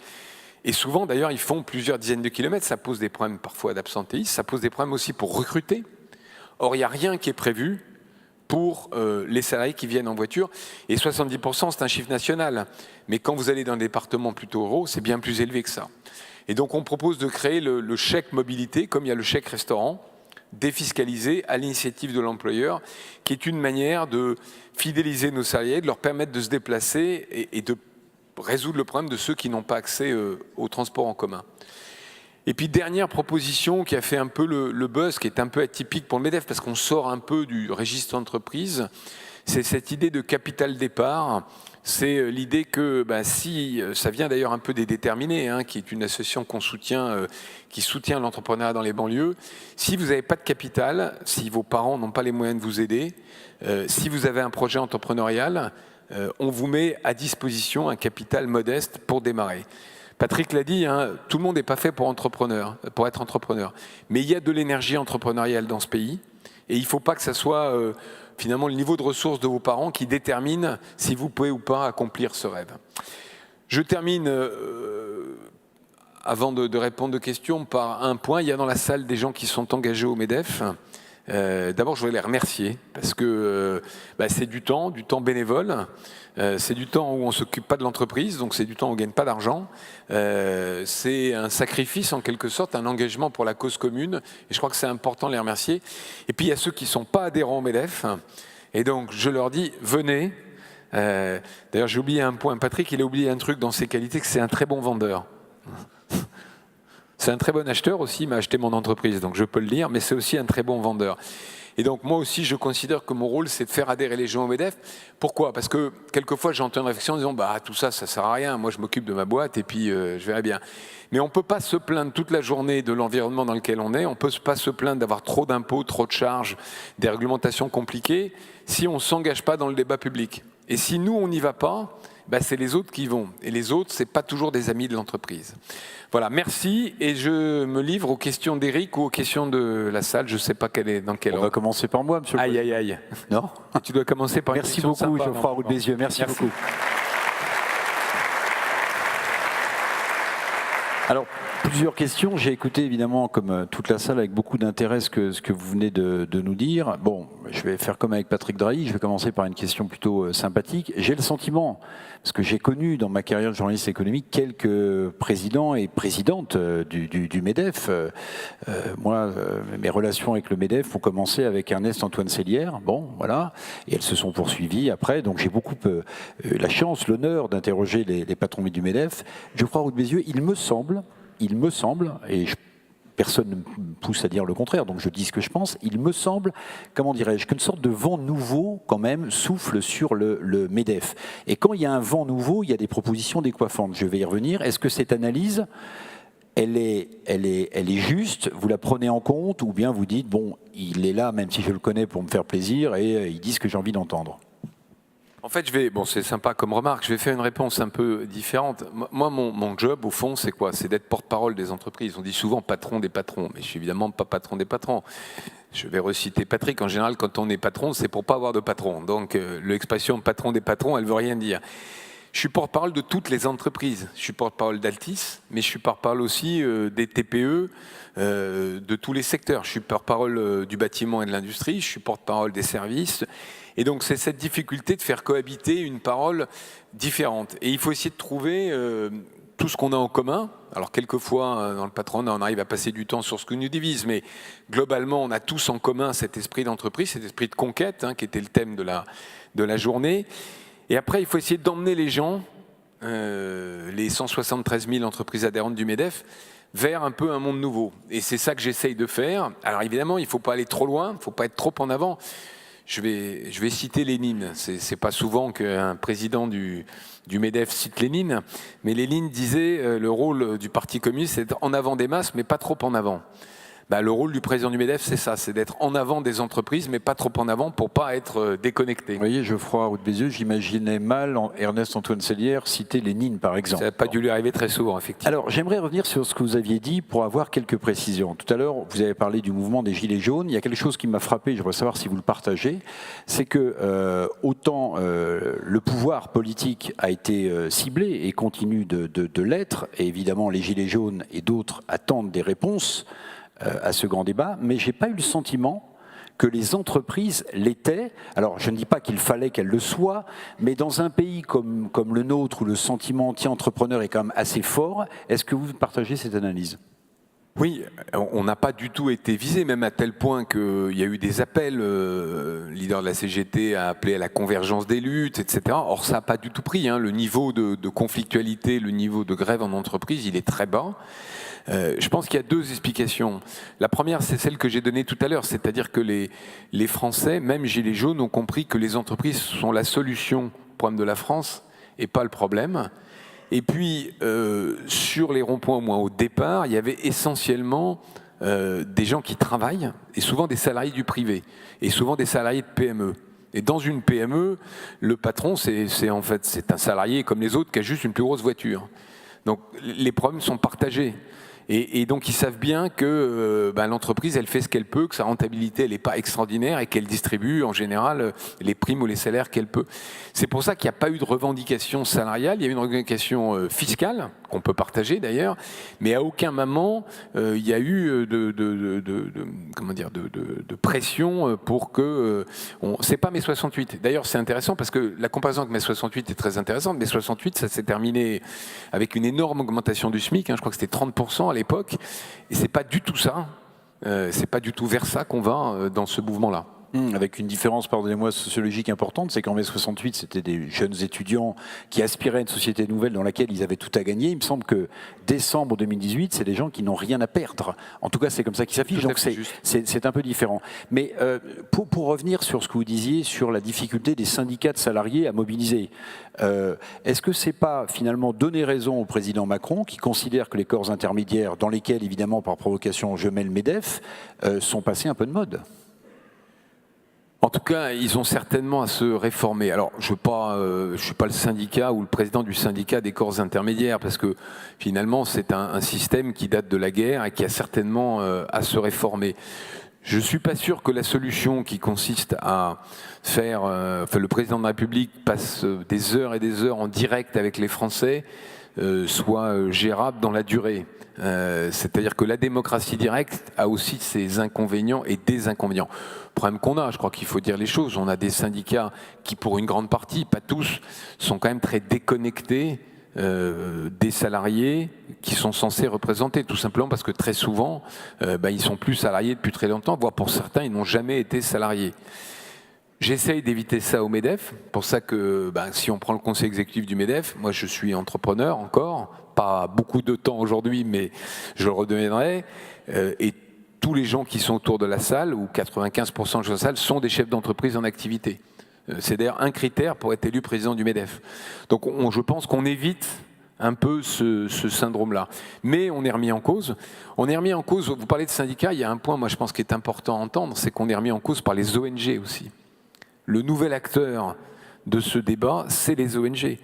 Et souvent, d'ailleurs, ils font plusieurs dizaines de kilomètres. Ça pose des problèmes parfois d'absentéisme, ça pose des problèmes aussi pour recruter. Or, il n'y a rien qui est prévu pour les salariés qui viennent en voiture. Et 70%, c'est un chiffre national. Mais quand vous allez dans des départements plutôt ruraux, c'est bien plus élevé que ça. Et donc, on propose de créer le chèque mobilité, comme il y a le chèque restaurant, défiscalisé à l'initiative de l'employeur, qui est une manière de fidéliser nos salariés, de leur permettre de se déplacer et de résoudre le problème de ceux qui n'ont pas accès au transport en commun. Et puis, dernière proposition qui a fait un peu le buzz, qui est un peu atypique pour le MEDEF, parce qu'on sort un peu du registre d'entreprise, c'est cette idée de capital départ. C'est l'idée que si, ça vient d'ailleurs un peu des Déterminés, qui est une association qu'on soutient, qui soutient l'entrepreneuriat dans les banlieues. Si vous n'avez pas de capital, si vos parents n'ont pas les moyens de vous aider, si vous avez un projet entrepreneurial, on vous met à disposition un capital modeste pour démarrer. Patrick l'a dit, tout le monde n'est pas fait pour être entrepreneur. Mais il y a de l'énergie entrepreneuriale dans ce pays et il ne faut pas que ça soit finalement le niveau de ressources de vos parents qui détermine si vous pouvez ou pas accomplir ce rêve. Je termine, avant de répondre aux questions, par un point. Il y a dans la salle des gens qui sont engagés au MEDEF. D'abord, je voudrais les remercier parce que c'est du temps bénévole. C'est du temps où on ne s'occupe pas de l'entreprise, donc c'est du temps où on ne gagne pas d'argent. C'est un sacrifice en quelque sorte, un engagement pour la cause commune. Et je crois que c'est important de les remercier. Et puis il y a ceux qui ne sont pas adhérents au MEDEF. Et donc je leur dis, venez. D'ailleurs j'ai oublié un point. Patrick, il a oublié un truc dans ses qualités, que c'est un très bon vendeur. C'est un très bon acheteur aussi, il m'a acheté mon entreprise, donc je peux le dire, mais c'est aussi un très bon vendeur. Et donc moi aussi, je considère que mon rôle, c'est de faire adhérer les gens au MEDEF. Pourquoi ? Parce que quelquefois, j'entends une réflexion en disant « tout ça, ça ne sert à rien, moi je m'occupe de ma boîte et puis je verrai bien ». Mais on ne peut pas se plaindre toute la journée de l'environnement dans lequel on est, on ne peut pas se plaindre d'avoir trop d'impôts, trop de charges, des réglementations compliquées, si on ne s'engage pas dans le débat public. Et si nous, on n'y va pas, c'est les autres qui vont. Et les autres, ce n'est pas toujours des amis de l'entreprise. Voilà, merci. Et je me livre aux questions d'Éric ou aux questions de la salle. Je ne sais pas dans quel ordre. On va commencer par moi, monsieur le Président. Aïe. Non ? Tu dois commencer par une question Merci beaucoup, sympa, Geoffroy Roux de Bézieux. Merci beaucoup. Alors, plusieurs questions. J'ai écouté évidemment, comme toute la salle, avec beaucoup d'intérêt ce que vous venez de nous dire. Bon, je vais faire comme avec Patrick Drahi, je vais commencer par une question plutôt sympathique. J'ai le sentiment, parce que j'ai connu dans ma carrière de journaliste économique quelques présidents et présidentes du MEDEF. Mes relations avec le MEDEF ont commencé avec Ernest Antoine Sellière, bon, voilà, et elles se sont poursuivies après. Donc j'ai beaucoup la chance, l'honneur d'interroger les patrons du MEDEF. Geoffroy Roux de Bézieux, il me semble, et personne ne me pousse à dire le contraire, donc je dis ce que je pense, il me semble, comment dirais-je, qu'une sorte de vent nouveau, quand même, souffle sur le MEDEF. Et quand il y a un vent nouveau, il y a des propositions décoiffantes. Je vais y revenir. Est-ce que cette analyse, elle est juste, vous la prenez en compte, ou bien vous dites, bon, il est là, même si je le connais, pour me faire plaisir, et il dit ce que j'ai envie d'entendre? En fait, c'est sympa comme remarque, je vais faire une réponse un peu différente. Moi, mon job, au fond, c'est quoi? C'est d'être porte-parole des entreprises. On dit souvent patron des patrons, mais je suis évidemment pas patron des patrons. Je vais reciter Patrick. En général, quand on est patron, c'est pour pas avoir de patron. Donc, l'expression patron des patrons, elle veut rien dire. Je suis porte-parole de toutes les entreprises. Je suis porte-parole d'Altis, mais je suis porte-parole aussi des TPE, de tous les secteurs. Je suis porte-parole du bâtiment et de l'industrie, je suis porte-parole des services. Et donc, c'est cette difficulté de faire cohabiter une parole différente. Et il faut essayer de trouver tout ce qu'on a en commun. Alors, quelquefois, dans le patronat, on arrive à passer du temps sur ce qui nous divise, mais globalement, on a tous en commun cet esprit d'entreprise, cet esprit de conquête, qui était le thème de la journée. Et après, il faut essayer d'emmener les gens, les 173 000 entreprises adhérentes du MEDEF, vers un peu un monde nouveau. Et c'est ça que j'essaye de faire. Alors, évidemment, il ne faut pas aller trop loin, il ne faut pas être trop en avant. Je vais citer Lénine. C'est pas souvent qu'un président du MEDEF cite Lénine, mais Lénine disait le rôle du Parti communiste, c'est d'être en avant des masses, mais pas trop en avant. Le rôle du président du MEDEF, c'est ça, c'est d'être en avant des entreprises, mais pas trop en avant pour pas être déconnecté. Vous voyez, Geoffroy Roux de Bézieux, j'imaginais mal Ernest Antoine Sellière citer Lénine, par exemple. Ça n'a pas dû lui arriver très souvent, effectivement. Alors, j'aimerais revenir sur ce que vous aviez dit pour avoir quelques précisions. Tout à l'heure, vous avez parlé du mouvement des Gilets jaunes. Il y a quelque chose qui m'a frappé, je voudrais savoir si vous le partagez, c'est que autant le pouvoir politique a été ciblé et continue de l'être, et évidemment les Gilets jaunes et d'autres attendent des réponses à ce grand débat, mais je n'ai pas eu le sentiment que les entreprises l'étaient. Alors, je ne dis pas qu'il fallait qu'elles le soient, mais dans un pays comme le nôtre, où le sentiment anti-entrepreneur est quand même assez fort, est-ce que vous partagez cette analyse ? Oui, on n'a pas du tout été visé, même à tel point qu'il y a eu des appels, le leader de la CGT a appelé à la convergence des luttes, etc. Or, ça n'a pas du tout pris. Le niveau de conflictualité, le niveau de grève en entreprise, il est très bas. Je pense qu'il y a deux explications. La première, c'est celle que j'ai donnée tout à l'heure, c'est-à-dire que les Français, même Gilets jaunes, ont compris que les entreprises sont la solution au problème de la France et pas le problème. Et puis, sur les ronds-points, au moins au départ, il y avait essentiellement des gens qui travaillent, et souvent des salariés du privé, et souvent des salariés de PME. Et dans une PME, le patron, c'est un salarié comme les autres qui a juste une plus grosse voiture. Donc, les problèmes sont partagés. Et donc, ils savent bien que l'entreprise, elle fait ce qu'elle peut, que sa rentabilité, elle n'est pas extraordinaire et qu'elle distribue, en général, les primes ou les salaires qu'elle peut. C'est pour ça qu'il n'y a pas eu de revendication salariale. Il y a eu une revendication fiscale, qu'on peut partager d'ailleurs, mais à aucun moment, il y a eu de pression pour que... c'est pas mai 68. D'ailleurs, c'est intéressant parce que la comparaison avec mai 68 est très intéressante. Mai 68, ça s'est terminé avec une énorme augmentation du SMIC. Je crois que c'était 30% à l'époque. Et c'est pas du tout ça. C'est pas du tout vers ça qu'on va dans ce mouvement-là. Avec une différence, pardonnez-moi, sociologique importante, c'est qu'en mai 68, c'était des jeunes étudiants qui aspiraient à une société nouvelle dans laquelle ils avaient tout à gagner. Il me semble que décembre 2018, c'est des gens qui n'ont rien à perdre. En tout cas, c'est comme ça qu'ils s'affichent, donc c'est un peu différent. Mais pour revenir sur ce que vous disiez, sur la difficulté des syndicats de salariés à mobiliser, est-ce que c'est pas finalement donner raison au président Macron, qui considère que les corps intermédiaires, dans lesquels, évidemment, par provocation, je mets le MEDEF, sont passés un peu de mode ? En tout cas, ils ont certainement à se réformer. Alors, je ne suis pas le syndicat ou le président du syndicat des corps intermédiaires, parce que finalement, c'est un système qui date de la guerre et qui a certainement à se réformer. Je ne suis pas sûr que la solution qui consiste à faire... le président de la République passe des heures et des heures en direct avec les Français soit gérable dans la durée. C'est-à-dire que la démocratie directe a aussi ses inconvénients et des inconvénients. Le problème qu'on a, je crois qu'il faut dire les choses, on a des syndicats qui, pour une grande partie, pas tous, sont quand même très déconnectés des salariés qui sont censés représenter, tout simplement parce que très souvent, ils sont plus salariés depuis très longtemps, voire pour certains, ils n'ont jamais été salariés. J'essaye d'éviter ça au MEDEF, pour ça que si on prend le conseil exécutif du MEDEF, moi je suis entrepreneur encore, pas beaucoup de temps aujourd'hui, mais je le redeviendrai, et tous les gens qui sont autour de la salle, ou 95% de la salle, sont des chefs d'entreprise en activité. C'est d'ailleurs un critère pour être élu président du MEDEF. Donc je pense qu'on évite un peu ce syndrome-là. Mais on est remis en cause. On est remis en cause, vous parlez de syndicats, il y a un point, moi je pense, qui est important à entendre, c'est qu'on est remis en cause par les ONG aussi. Le nouvel acteur de ce débat, c'est les ONG.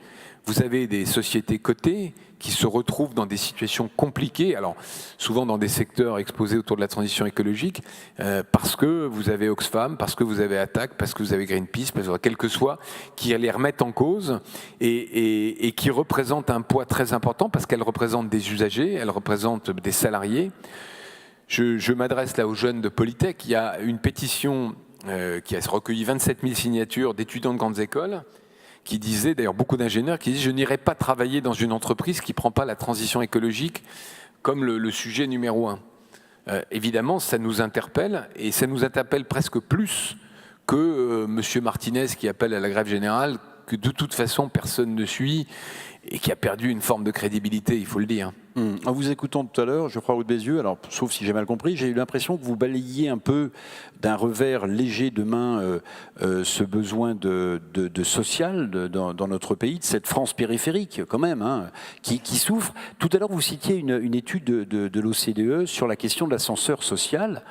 Vous avez des sociétés cotées qui se retrouvent dans des situations compliquées, alors souvent dans des secteurs exposés autour de la transition écologique, parce que vous avez Oxfam, parce que vous avez Attac, parce que vous avez Greenpeace, parce que quel que soit, qui les remettent en cause et qui représentent un poids très important parce qu'elles représentent des usagers, elles représentent des salariés. Je m'adresse là aux jeunes de Polytech. Il y a une pétition qui a recueilli 27 000 signatures d'étudiants de grandes écoles, qui disaient, d'ailleurs beaucoup d'ingénieurs, qui disent « je n'irai pas travailler dans une entreprise qui ne prend pas la transition écologique comme le sujet numéro un ». Évidemment, ça nous interpelle, et ça nous interpelle presque plus que M. Martinez qui appelle à la grève générale, que de toute façon personne ne suit, et qui a perdu une forme de crédibilité, il faut le dire. En vous écoutant tout à l'heure, je crois, Aude Bézieux, alors sauf si j'ai mal compris, j'ai eu l'impression que vous balayiez un peu d'un revers léger de main ce besoin de social dans notre pays, de cette France périphérique quand même, qui souffre. Tout à l'heure, vous citiez une étude de l'OCDE sur la question de l'ascenseur social.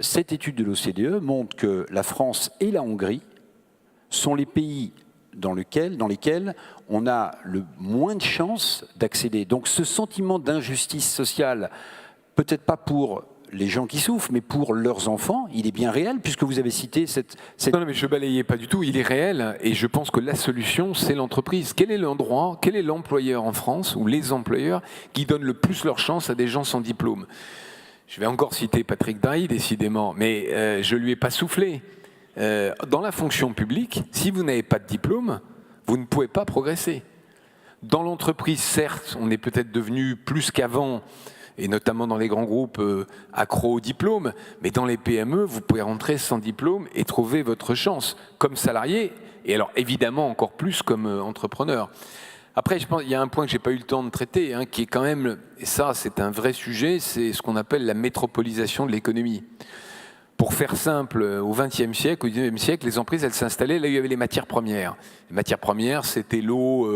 Cette étude de l'OCDE montre que la France et la Hongrie sont les pays dans lesquels on a le moins de chances d'accéder. Donc ce sentiment d'injustice sociale, peut-être pas pour les gens qui souffrent, mais pour leurs enfants, il est bien réel, puisque vous avez cité cette... Non, mais je ne balayais pas du tout, il est réel, et je pense que la solution, c'est l'entreprise. Quel est l'endroit, quel est l'employeur en France, ou les employeurs, qui donnent le plus leur chance à des gens sans diplôme? Je vais encore citer Patrick Drahi, décidément, mais je ne lui ai pas soufflé. Dans la fonction publique, si vous n'avez pas de diplôme, vous ne pouvez pas progresser. Dans l'entreprise, certes, on est peut-être devenu plus qu'avant, et notamment dans les grands groupes accros au diplôme, mais dans les PME, vous pouvez rentrer sans diplôme et trouver votre chance comme salarié, et alors évidemment encore plus comme entrepreneur. Après, je pense qu'il y a un point que je n'ai pas eu le temps de traiter, hein, qui est quand même, et ça c'est un vrai sujet, c'est ce qu'on appelle la métropolisation de l'économie. Pour faire simple, au XXe siècle, au XIXe siècle, les entreprises, elles s'installaient là où il y avait les matières premières. Les matières premières, c'était l'eau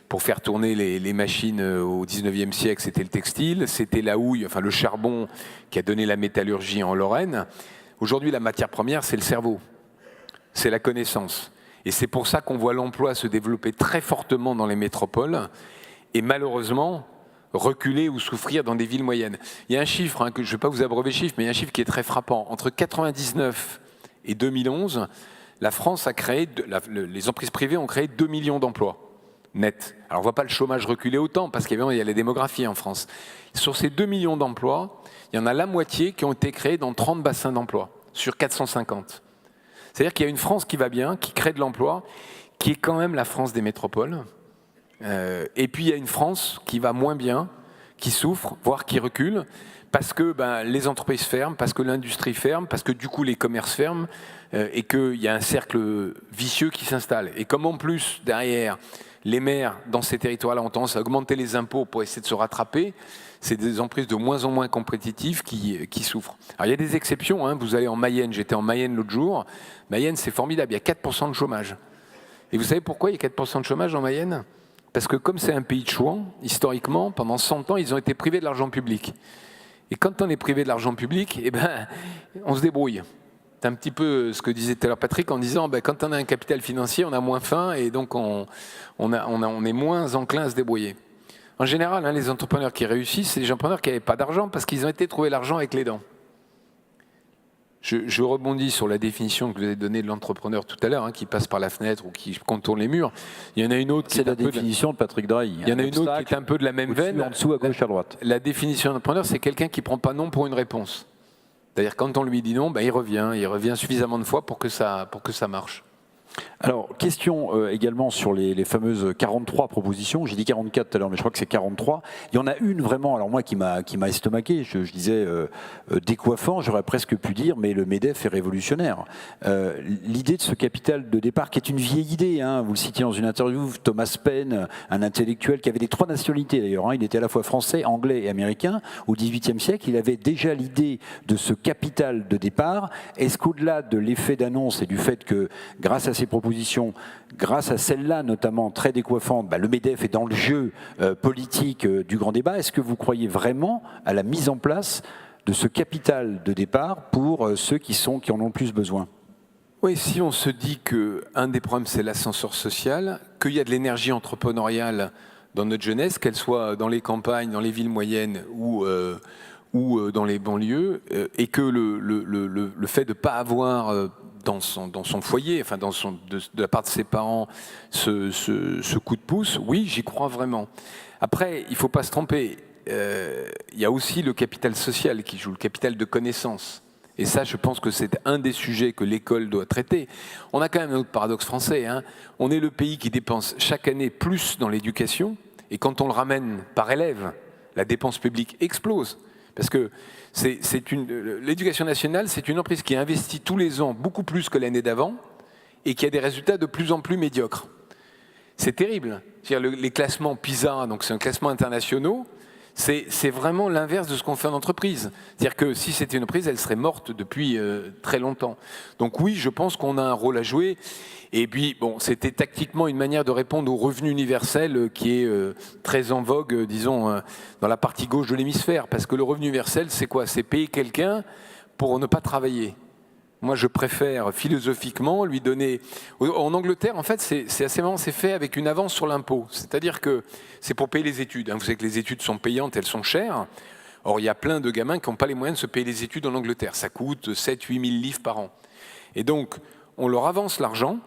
pour faire tourner les machines au XIXe siècle, c'était le textile, c'était la houille, enfin le charbon qui a donné la métallurgie en Lorraine. Aujourd'hui, la matière première, c'est le cerveau, c'est la connaissance. Et c'est pour ça qu'on voit l'emploi se développer très fortement dans les métropoles et malheureusement reculer ou souffrir dans des villes moyennes. Il y a un chiffre, hein, que je ne vais pas vous abreuver chiffre, mais il y a un chiffre qui est très frappant. Entre 1999 et 2011, la France a créé, les entreprises privées ont créé 2 millions d'emplois nets. Alors on ne voit pas le chômage reculer autant, parce qu'il y a la démographie en France. Sur ces 2 millions d'emplois, il y en a la moitié qui ont été créés dans 30 bassins d'emploi, sur 450. C'est-à-dire qu'il y a une France qui va bien, qui crée de l'emploi, qui est quand même la France des métropoles. Et puis il y a une France qui va moins bien, qui souffre, voire qui recule, parce que les entreprises ferment, parce que l'industrie ferme, parce que du coup les commerces ferment, et qu'il y a un cercle vicieux qui s'installe. Et comme en plus, derrière, les maires dans ces territoires-là ont tendance à augmenter les impôts pour essayer de se rattraper, c'est des entreprises de moins en moins compétitives qui souffrent. Alors il y a des exceptions, hein. Vous allez en Mayenne, j'étais en Mayenne l'autre jour, Mayenne c'est formidable, il y a 4% de chômage. Et vous savez pourquoi il y a 4% de chômage en Mayenne ? Parce que comme c'est un pays de chouans, historiquement, pendant 100 ans, ils ont été privés de l'argent public. Et quand on est privé de l'argent public, on se débrouille. C'est un petit peu ce que disait tout à l'heure Patrick en disant quand on a un capital financier, on a moins faim et donc on est moins enclin à se débrouiller. En général, hein, les entrepreneurs qui réussissent, c'est les entrepreneurs qui n'avaient pas d'argent parce qu'ils ont été trouver l'argent avec les dents. Je rebondis sur la définition que vous avez donnée de l'entrepreneur tout à l'heure, hein, qui passe par la fenêtre ou qui contourne les murs. Il y en a une autre qui est la définition de Patrick Drahi. Il y en a une autre qui est un peu de la même veine. En dessous, à gauche, à droite. La définition d'entrepreneur, c'est quelqu'un qui ne prend pas non pour une réponse. C'est-à-dire quand on lui dit non, il revient suffisamment de fois pour que ça marche. Alors, question également sur les fameuses 43 propositions. J'ai dit 44 tout à l'heure, mais je crois que c'est 43. Il y en a une vraiment, alors moi, qui m'a estomaqué. Je disais décoiffant, j'aurais presque pu dire, mais le MEDEF est révolutionnaire. L'idée de ce capital de départ, qui est une vieille idée, hein, vous le citiez dans une interview, Thomas Paine, un intellectuel qui avait les 3 nationalités d'ailleurs, hein, il était à la fois français, anglais et américain. Au XVIIIe siècle, il avait déjà l'idée de ce capital de départ. Est-ce qu'au-delà de l'effet d'annonce et du fait que, grâce à ces propositions, grâce à celle-là notamment très décoiffante, le MEDEF est dans le jeu politique du grand débat. Est-ce que vous croyez vraiment à la mise en place de ce capital de départ pour ceux qui en ont le plus besoin ? Oui, si on se dit qu'un des problèmes c'est l'ascenseur social, qu'il y a de l'énergie entrepreneuriale dans notre jeunesse, qu'elle soit dans les campagnes, dans les villes moyennes ou dans les banlieues, et que le fait de ne pas avoir dans son foyer, enfin de la part de ses parents, ce coup de pouce, oui, j'y crois vraiment. Après, il ne faut pas se tromper. Il y a aussi le capital social qui joue, le capital de connaissance. Et ça, je pense que c'est un des sujets que l'école doit traiter. On a quand même un autre paradoxe français, hein. On est le pays qui dépense chaque année plus dans l'éducation, et quand on le ramène par élève, la dépense publique explose. Parce que l'éducation nationale, c'est une entreprise qui investit tous les ans beaucoup plus que l'année d'avant et qui a des résultats de plus en plus médiocres. C'est terrible. Les classements PISA, donc c'est un classement international, c'est vraiment l'inverse de ce qu'on fait en entreprise. C'est-à-dire que si c'était une entreprise, elle serait morte depuis très longtemps. Donc oui, je pense qu'on a un rôle à jouer. Et puis, c'était tactiquement une manière de répondre au revenu universel qui est très en vogue, disons, dans la partie gauche de l'hémisphère. Parce que le revenu universel, c'est quoi ? C'est payer quelqu'un pour ne pas travailler. Moi, je préfère philosophiquement lui donner... En Angleterre, en fait, c'est assez marrant, c'est fait avec une avance sur l'impôt. C'est-à-dire que c'est pour payer les études. Vous savez que les études sont payantes, elles sont chères. Or, il y a plein de gamins qui n'ont pas les moyens de se payer les études en Angleterre. Ça coûte 7 000 à 8 000 livres par an. Et donc, on leur avance l'argent,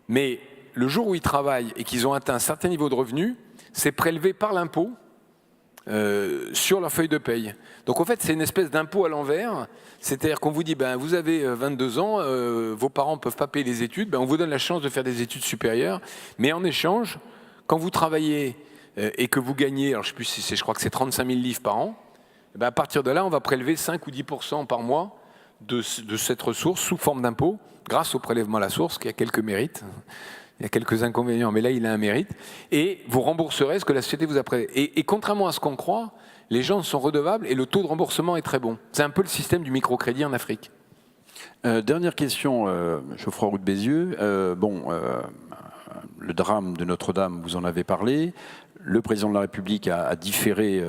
mais le jour où ils travaillent et qu'ils ont atteint un certain niveau de revenu, c'est prélevé par l'impôt sur leur feuille de paye. Donc en fait, c'est une espèce d'impôt à l'envers. C'est-à-dire qu'on vous dit, vous avez 22 ans, vos parents ne peuvent pas payer les études, on vous donne la chance de faire des études supérieures, mais en échange, quand vous travaillez et que vous gagnez, alors je sais plus si je crois que c'est 35 000 livres par an, ben à partir de là, on va prélever 5 ou 10% par mois de cette ressource sous forme d'impôt, grâce au prélèvement à la source, qui a quelques mérites. Il y a quelques inconvénients, mais là, il a un mérite. Et vous rembourserez ce que la société vous a prélevé. Et contrairement à ce qu'on croit, les gens sont redevables et le taux de remboursement est très bon. C'est un peu le système du microcrédit en Afrique. Dernière question, Geoffroy Roux de Bézieux. Le drame de Notre-Dame, vous en avez parlé. Le président de la République a différé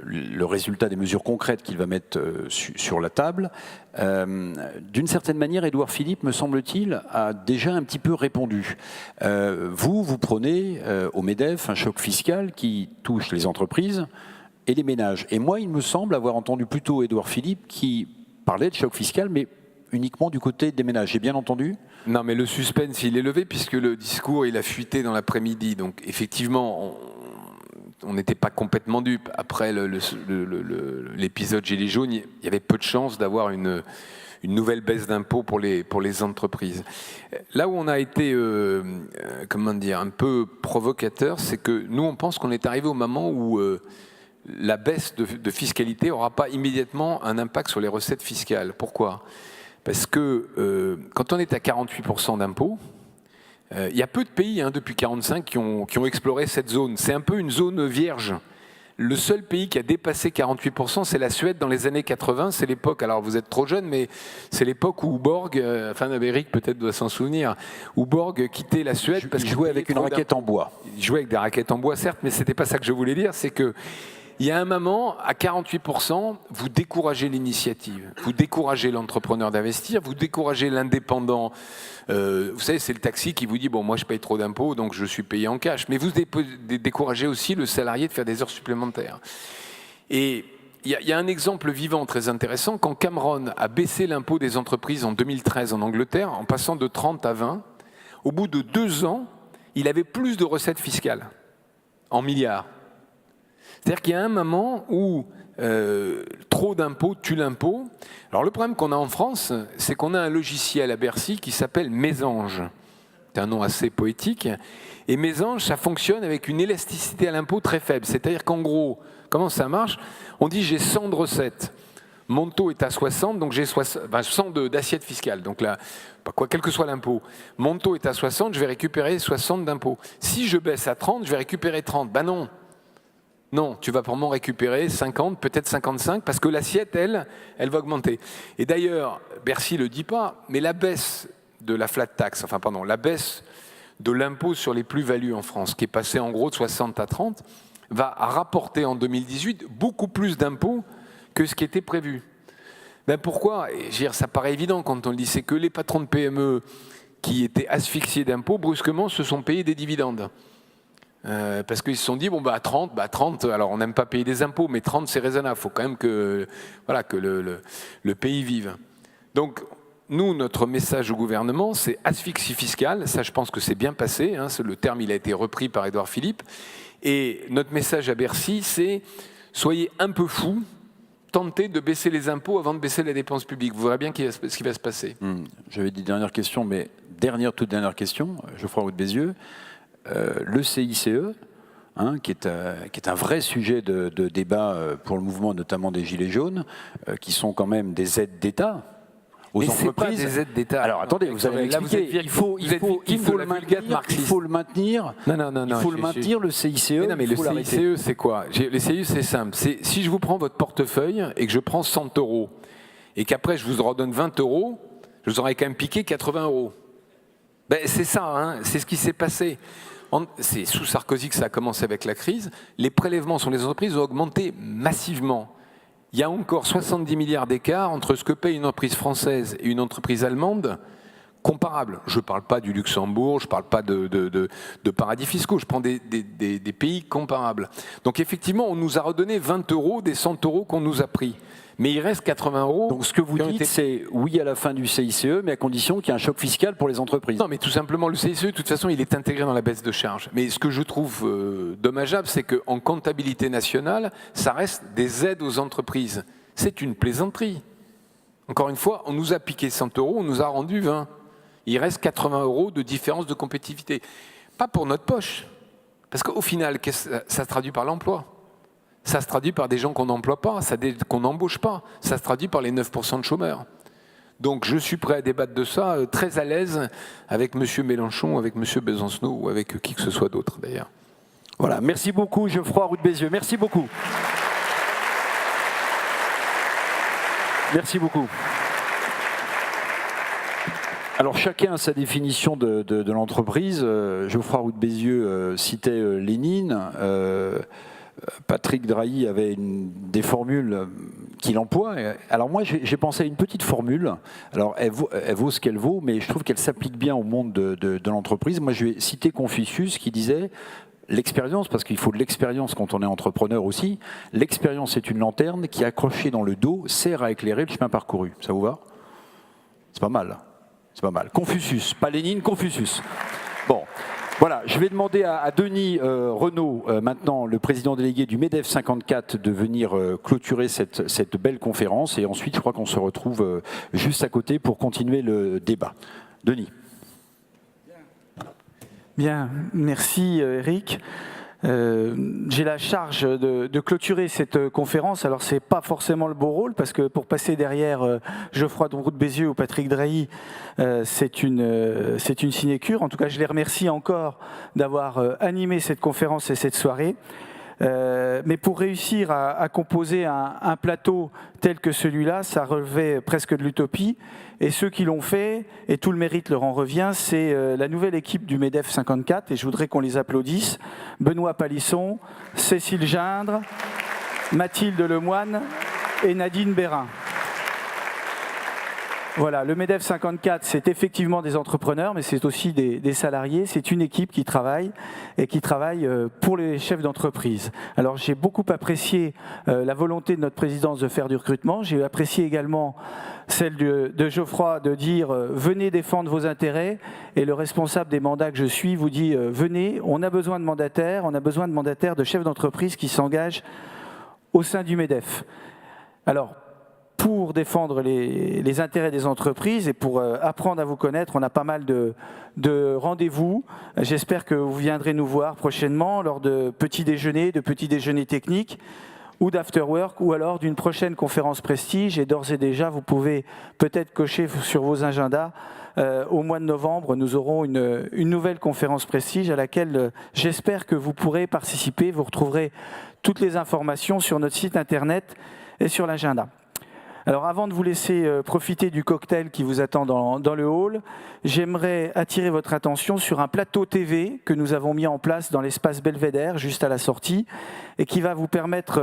le résultat des mesures concrètes qu'il va mettre sur la table. D'une certaine manière, Édouard Philippe, me semble-t-il, a déjà un petit peu répondu. Vous prenez au MEDEF un choc fiscal qui touche les entreprises et les ménages. Et moi, il me semble avoir entendu plutôt Édouard Philippe qui parlait de choc fiscal, mais uniquement du côté des ménages. J'ai bien entendu ? Non, mais le suspense, il est levé puisque le discours, il a fuité dans l'après-midi. Donc, effectivement, on n'était pas complètement dupe. Après l'épisode Gilets jaunes, il y avait peu de chances d'avoir une nouvelle baisse d'impôts pour les entreprises. Là où on a été, comment dire, un peu provocateur, c'est que nous, on pense qu'on est arrivé au moment où la baisse de fiscalité n'aura pas immédiatement un impact sur les recettes fiscales. Pourquoi ? Parce que quand on est à 48% d'impôts, il y a peu de pays depuis 1945 qui ont exploré cette zone. C'est un peu une zone vierge. Le seul pays qui a dépassé 48%, c'est la Suède dans les années 80. C'est l'époque, alors vous êtes trop jeune, mais c'est l'époque où Borg, Eric peut-être doit s'en souvenir, où Borg quittait la Suède parce qu'il jouait avec une raquette en bois. Il jouait avec des raquettes en bois, certes, mais c'était pas ça que je voulais dire. C'est que il y a un moment, à 48%, vous découragez l'initiative, vous découragez l'entrepreneur d'investir, vous découragez l'indépendant. Vous savez, c'est le taxi qui vous dit « bon, moi je paye trop d'impôts, donc je suis payé en cash ». Mais vous découragez aussi le salarié de faire des heures supplémentaires. Et il y a un exemple vivant très intéressant. Quand Cameron a baissé l'impôt des entreprises en 2013 en Angleterre, en passant de 30 à 20, au bout de 2 ans, il avait plus de recettes fiscales, en milliards. C'est-à-dire qu'il y a un moment où trop d'impôts tue l'impôt. Alors le problème qu'on a en France, c'est qu'on a un logiciel à Bercy qui s'appelle Mésange. C'est un nom assez poétique. Et Mésange, ça fonctionne avec une élasticité à l'impôt très faible. C'est-à-dire qu'en gros, comment ça marche ? On dit j'ai 100 de recettes. Mon taux est à 60, donc j'ai 100 d'assiette fiscale. Donc là, quel que soit l'impôt, mon taux est à 60, je vais récupérer 60 d'impôts. Si je baisse à 30, je vais récupérer 30. Ben non. Non, tu vas probablement récupérer 50, peut-être 55, parce que l'assiette, elle va augmenter. Et d'ailleurs, Bercy ne le dit pas, mais la baisse de la flat tax, la baisse de l'impôt sur les plus-values en France, qui est passé en gros de 60 à 30, va rapporter en 2018 beaucoup plus d'impôts que ce qui était prévu. Ben pourquoi ? Ça paraît évident quand on le dit, c'est que les patrons de PME qui étaient asphyxiés d'impôts, brusquement, se sont payés des dividendes. Parce qu'ils se sont dit, bon, à 30, alors on n'aime pas payer des impôts, mais 30 c'est raisonnable, il faut quand même que le pays vive. Donc, nous, notre message au gouvernement, c'est asphyxie fiscale, ça je pense que c'est bien passé, le terme il a été repris par Édouard Philippe, et notre message à Bercy, c'est soyez un peu fous, tentez de baisser les impôts avant de baisser la dépense publique, vous verrez bien ce qui va se passer. J'avais dit dernière question, mais toute dernière question, Geoffroy Roux de Bézieux. Le CICE, qui est un vrai sujet de débat pour le mouvement, notamment des Gilets jaunes, qui sont quand même des aides d'État aux entreprises. Pas des aides d'État. Alors attendez, vous allez m'expliquer. Il faut le maintenir. Non. Il faut le maintenir, le CICE. Non, mais le CICE, c'est quoi ? Le CICE, c'est simple. Si je vous prends votre portefeuille et que je prends 100 € et qu'après je vous redonne 20 €, je vous aurais quand même piqué 80 €. Ben, c'est ça, c'est ce qui s'est passé. C'est sous Sarkozy que ça a commencé avec la crise. Les prélèvements sur les entreprises ont augmenté massivement. Il y a encore 70 milliards d'écart entre ce que paye une entreprise française et une entreprise allemande comparable. Je ne parle pas du Luxembourg, je ne parle pas de paradis fiscaux, je prends des pays comparables. Donc effectivement, on nous a redonné 20 € des 100 € qu'on nous a pris. Mais il reste 80 €. Donc ce que vous dites, c'est oui à la fin du CICE, mais à condition qu'il y ait un choc fiscal pour les entreprises. Non, mais tout simplement, le CICE, de toute façon, il est intégré dans la baisse de charges. Mais ce que je trouve dommageable, c'est qu'en comptabilité nationale, ça reste des aides aux entreprises. C'est une plaisanterie. Encore une fois, on nous a piqué 100 €, on nous a rendu 20. Il reste 80 € de différence de compétitivité. Pas pour notre poche, Parce qu'au final, ça se traduit par l'emploi. Ça se traduit par des gens qu'on n'emploie pas, qu'on n'embauche pas. Ça se traduit par les 9% de chômeurs. Donc je suis prêt à débattre de ça, très à l'aise avec M. Mélenchon, avec M. Besancenot ou avec qui que ce soit d'autre d'ailleurs. Voilà, merci beaucoup Geoffroy Roux de Bézieux, merci beaucoup. Merci beaucoup. Alors chacun a sa définition de l'entreprise. Geoffroy Roux de Bézieux citait Lénine. Patrick Drahi avait des formules qu'il emploie. Alors moi, j'ai pensé à une petite formule. Alors elle vaut ce qu'elle vaut, mais je trouve qu'elle s'applique bien au monde de l'entreprise. Moi, je vais citer Confucius qui disait l'expérience, parce qu'il faut de l'expérience quand on est entrepreneur aussi. L'expérience est une lanterne qui, accrochée dans le dos, sert à éclairer le chemin parcouru. Ça vous va? C'est pas mal. C'est pas mal. Confucius, pas Lénine, Confucius. Bon. Voilà, je vais demander à Denis Renaud, maintenant le président délégué du MEDEF 54, de venir clôturer cette belle conférence. Et ensuite, je crois qu'on se retrouve juste à côté pour continuer le débat. Denis. Bien, merci Eric. J'ai la charge de clôturer cette conférence. Alors c'est pas forcément le beau rôle parce que pour passer derrière Geoffroy Roux de Bézieux ou Patrick Drahi, c'est une sinécure. En tout cas, je les remercie encore d'avoir animé cette conférence et cette soirée. Mais pour réussir à composer un plateau tel que celui-là, ça relevait presque de l'utopie. Et ceux qui l'ont fait, et tout le mérite leur en revient, c'est la nouvelle équipe du MEDEF 54, et je voudrais qu'on les applaudisse. Benoît Palisson, Cécile Gindre, Mathilde Lemoine et Nadine Bérin. Voilà, le MEDEF 54, c'est effectivement des entrepreneurs, mais c'est aussi des salariés. C'est une équipe qui travaille et qui travaille pour les chefs d'entreprise. Alors j'ai beaucoup apprécié la volonté de notre présidence de faire du recrutement. J'ai apprécié également celle de Geoffroy de dire venez défendre vos intérêts. Et le responsable des mandats que je suis vous dit venez, on a besoin de mandataires, de chefs d'entreprise qui s'engagent au sein du MEDEF. Alors, pour défendre les intérêts des entreprises et pour apprendre à vous connaître, on a pas mal de rendez-vous. J'espère que vous viendrez nous voir prochainement lors de petits déjeuners techniques ou d'afterwork ou alors d'une prochaine conférence prestige. Et d'ores et déjà, vous pouvez peut-être cocher sur vos agendas. Au mois de novembre, nous aurons une nouvelle conférence prestige à laquelle j'espère que vous pourrez participer. Vous retrouverez toutes les informations sur notre site internet et sur l'agenda. Alors avant de vous laisser profiter du cocktail qui vous attend dans le hall, j'aimerais attirer votre attention sur un plateau TV que nous avons mis en place dans l'espace Belvédère, juste à la sortie, et qui va vous permettre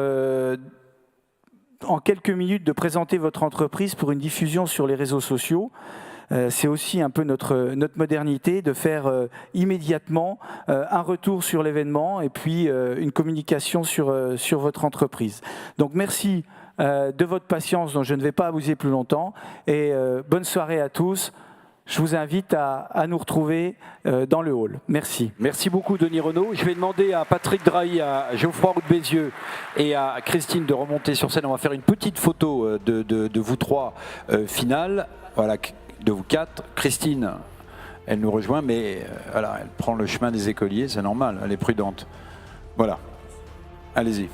en quelques minutes de présenter votre entreprise pour une diffusion sur les réseaux sociaux. C'est aussi un peu notre modernité de faire immédiatement un retour sur l'événement et puis une communication sur votre entreprise. Donc merci de votre patience dont je ne vais pas abuser plus longtemps et bonne soirée à tous. Je vous invite à nous retrouver dans le hall. Merci. Merci beaucoup Denis Renaud. Je vais demander à Patrick Drahi, à Geoffroy Roux de Bézieux et à Christine de remonter sur scène. On va faire une petite photo de vous trois finale. Voilà, de vous quatre. Christine, elle nous rejoint, mais voilà, elle prend le chemin des écoliers, c'est normal, elle est prudente. Voilà, allez-y.